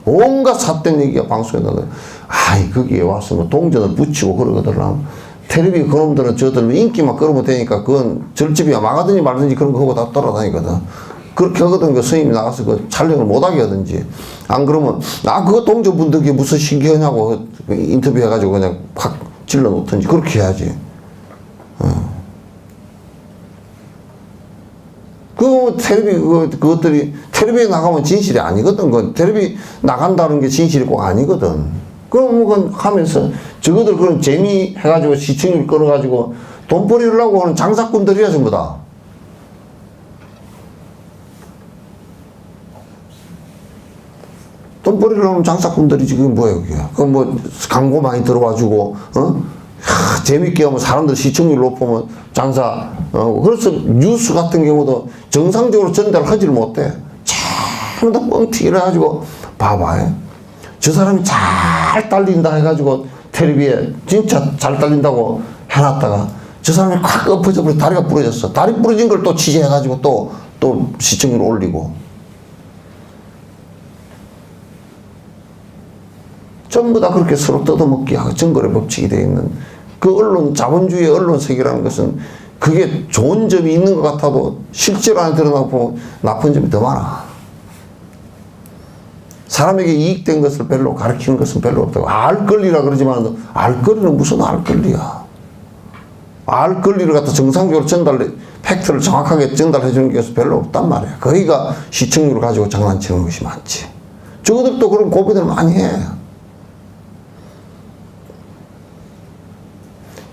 온갖 삿된 얘기가 방송에 나오고 거기에 와서 뭐 동전을 붙이고 그러거든. 텔레비 그놈들은 저들 인기만 끌으면 되니까 그건 절집이야 망하든지 말든지 그런 거 하고 다 돌아다니거든. 그렇게 하거든. 그 스님이 나가서 그 촬영을 못하게 하든지. 안 그러면, 그거 동조분들 그게 무슨 신기하냐고 인터뷰 해가지고 그냥 확 질러 놓든지. 그렇게 해야지. 그것들이 텔레비에 나가면 진실이 아니거든. 그 텔레비 나간다는 게 진실이 꼭 아니거든. 그럼 그건 하면서 저거들 그런 재미 해가지고 시청률 끌어가지고 돈 벌이려고 하는 장사꾼들이야 전부 다. 돈 벌이려면 장사꾼들이 지금 뭐야 그게. 그 뭐 광고 많이 들어와주고 재밌게 하면 사람들 시청률 높으면 장사. 그래서 뉴스 같은 경우도 정상적으로 전달하지를 못해. 전부 다 뻥튀기를 해가지고 봐봐. 저 사람이 잘 딸린다 해가지고 텔레비에 진짜 잘 딸린다고 해놨다가 저 사람이 콱 엎어져 버려 다리가 부러졌어. 다리 부러진 걸 또 취재해가지고 또 시청률 올리고. 전부 다 그렇게 서로 뜯어먹기 하고 정거래 법칙이 되어 있는 그 언론, 자본주의 언론 세계라는 것은 그게 좋은 점이 있는 것 같아도 실제로 안에 드러나고 나쁜 점이 더 많아. 사람에게 이익된 것을 별로 가르치는 것은 별로 없다고. 알 권리라 그러지만 알 권리는 무슨 알 권리야. 알 권리를 갖다 정상적으로 팩트를 정확하게 전달해 주는 게 별로 없단 말이야. 거기가 시청률을 가지고 장난치는 것이 많지. 저들도 그런 고민을 많이 해.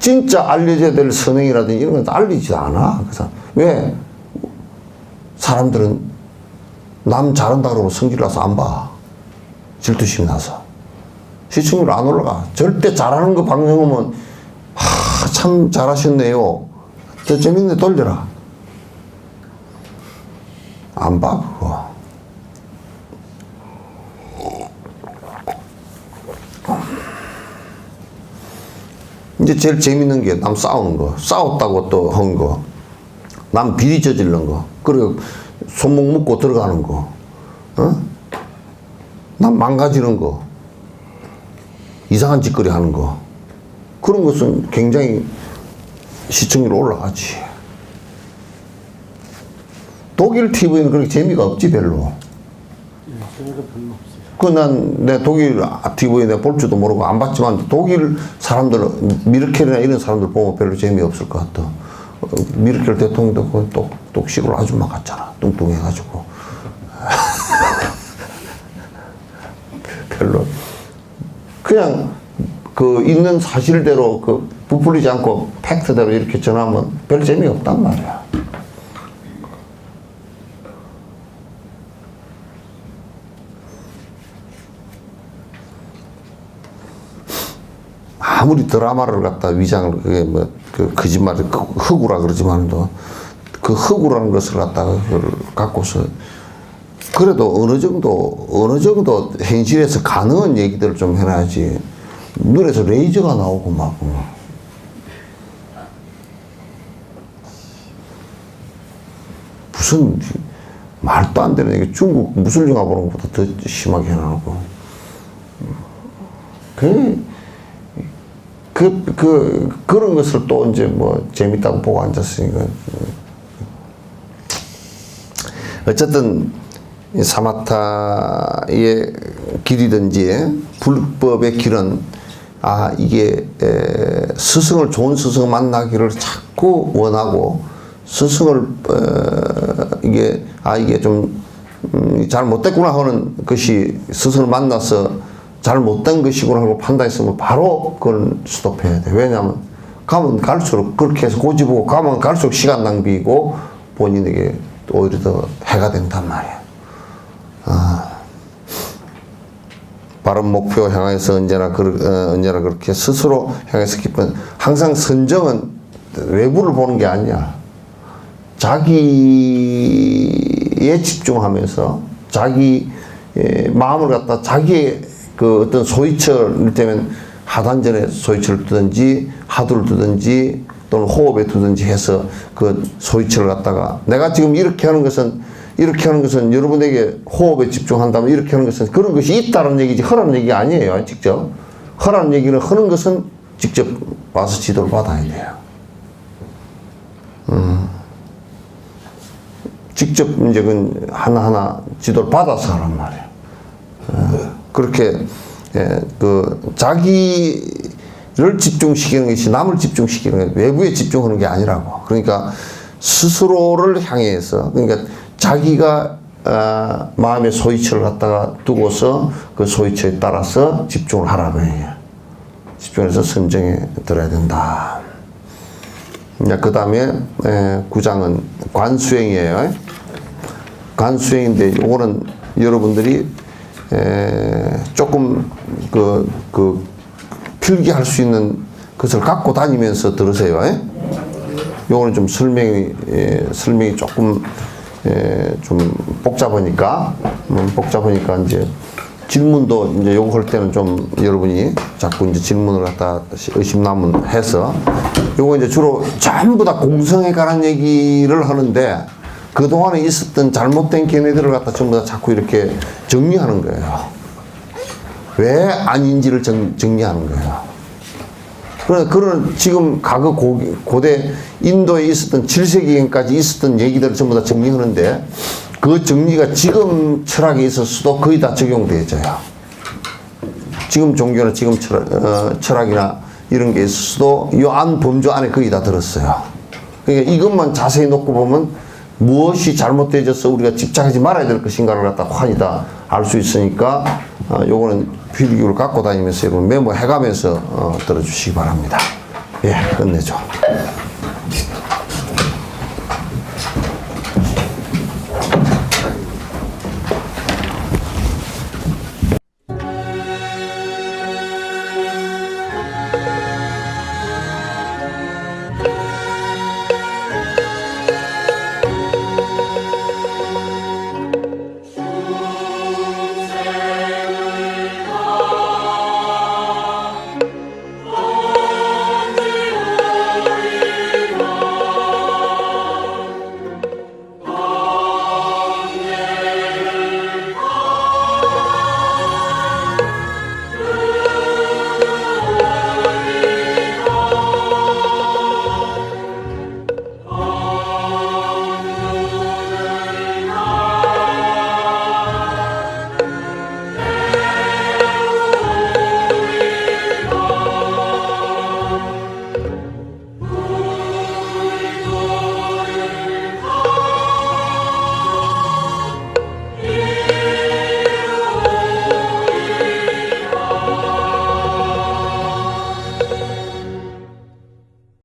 진짜 알려져야 될 선행이라든지 이런 건 알리지도 않아. 그래서 왜? 사람들은 남 잘한다 그러고 성질 나서 안 봐. 질투심이 나서. 시청률 안 올라가. 절대 잘하는 거 방송 오면 참 잘하셨네요. 더 재밌네 돌려라. 안 봐 그거. 이제 제일 재밌는 게 남 싸우는 거. 싸웠다고 또 한 거. 남 비리 저지르는 거. 그리고 손목 묶고 들어가는 거. 남 망가지는 거. 이상한 짓거리 하는 거. 그런 것은 굉장히 시청률 올라가지. 독일 TV는 그렇게 재미가 없지 별로. 재미가 별로 없어요. 내 독일 TV 내가 볼 줄도 모르고 안 봤지만 독일 사람들 미르켈이나 이런 사람들 보면 별로 재미없을 것 같아. 미르켈 대통령도 또 시골 아줌마 같잖아. 뚱뚱해가지고. 별로. 그냥 그 있는 사실대로 그 부풀리지 않고 팩트대로 이렇게 전하면 별 재미없단 말이야. 아무리 드라마를 갖다 위장을 그게 뭐 그 거짓말을 흑우라 그러지만도 그 흑우라는 것을 갖다가 그걸 갖고서 그래도 어느 정도 현실에서 가능한 얘기들을 좀 해놔야지. 눈에서 레이저가 나오고 막 무슨 말도 안 되는 얘기. 중국 무술 영화 보는 것보다 더 심하게 해놔놓고 그런 것을 또 이제 뭐 재밌다고 보고 앉았으니까. 어쨌든 사마타의 길이든지 불법의 길은 이게 스승을 좋은 스승을 만나기를 자꾸 원하고 스승을 이게 좀 잘못됐구나 하는 것이 스승을 만나서 잘못된 것이구나 하고 판단했으면 바로 그걸 스톱해야 돼. 왜냐하면 가면 갈수록 그렇게 해서 고집하고 가면 갈수록 시간 낭비이고 본인에게 오히려 더 해가 된단 말이야. 바른 목표 향해서 언제나 그렇게 스스로 향해서 기쁜. 항상 선정은 외부를 보는 게 아니야. 자기에 집중하면서 자기 마음을 갖다 자기의 그 어떤 소위철, 때문에 하단전에 소위철을 두든지 하두를 두든지 또는 호흡에 두든지 해서 그 소위철을 갖다가 내가 지금 이렇게 하는 것은 여러분에게 호흡에 집중한다면 이렇게 하는 것은 그런 것이 있다는 얘기지 허라는 얘기가 아니에요. 직접 허라는 얘기는 하는 것은 직접 와서 지도를 받아야 돼요. 직접 이제 그 하나하나 지도를 받아서 하란 말이에요. 그렇게 그 자기를 집중시키는 것이 남을 집중시키는 게 외부에 집중하는 게 아니라고. 그러니까 스스로를 향해서 그러니까 자기가 마음의 소위처를 갖다가 두고서 그 소위처에 따라서 집중을 하라고 해요. 집중해서 선정에 들어야 된다. 그 다음에 9장은 관수행이에요. 관수행인데 요거는 여러분들이 조금 필기할 수 있는 것을 갖고 다니면서 들으세요. 요거는 좀 설명이 조금 좀 복잡하니까 이제 질문도 이제 요거 할 때는 좀 여러분이 자꾸 이제 질문을 갖다 의심나문해서 요거 이제 주로 전부 다 공성에 관한 얘기를 하는데 그동안에 있었던 잘못된 견해들을 갖다 전부 다 자꾸 이렇게 정리하는 거예요. 왜 아닌지를 정리하는 거예요. 그런 지금 과거 고대 인도에 있었던 7세기경까지 있었던 얘기들을 전부 다 정리하는데 그 정리가 지금 철학에 있어서도 거의 다 적용되어져요. 지금 종교나 지금 철학이나 이런 게 있어서도 이 안 범주 안에 거의 다 들었어요. 그러니까 이것만 자세히 놓고 보면 무엇이 잘못되어져서 우리가 집착하지 말아야 될 것인가를 갖다 환히 다 알 수 있으니까 요거는 필기를 갖고 다니면서 여러분 메모해가면서 들어주시기 바랍니다. 예, 끝내죠.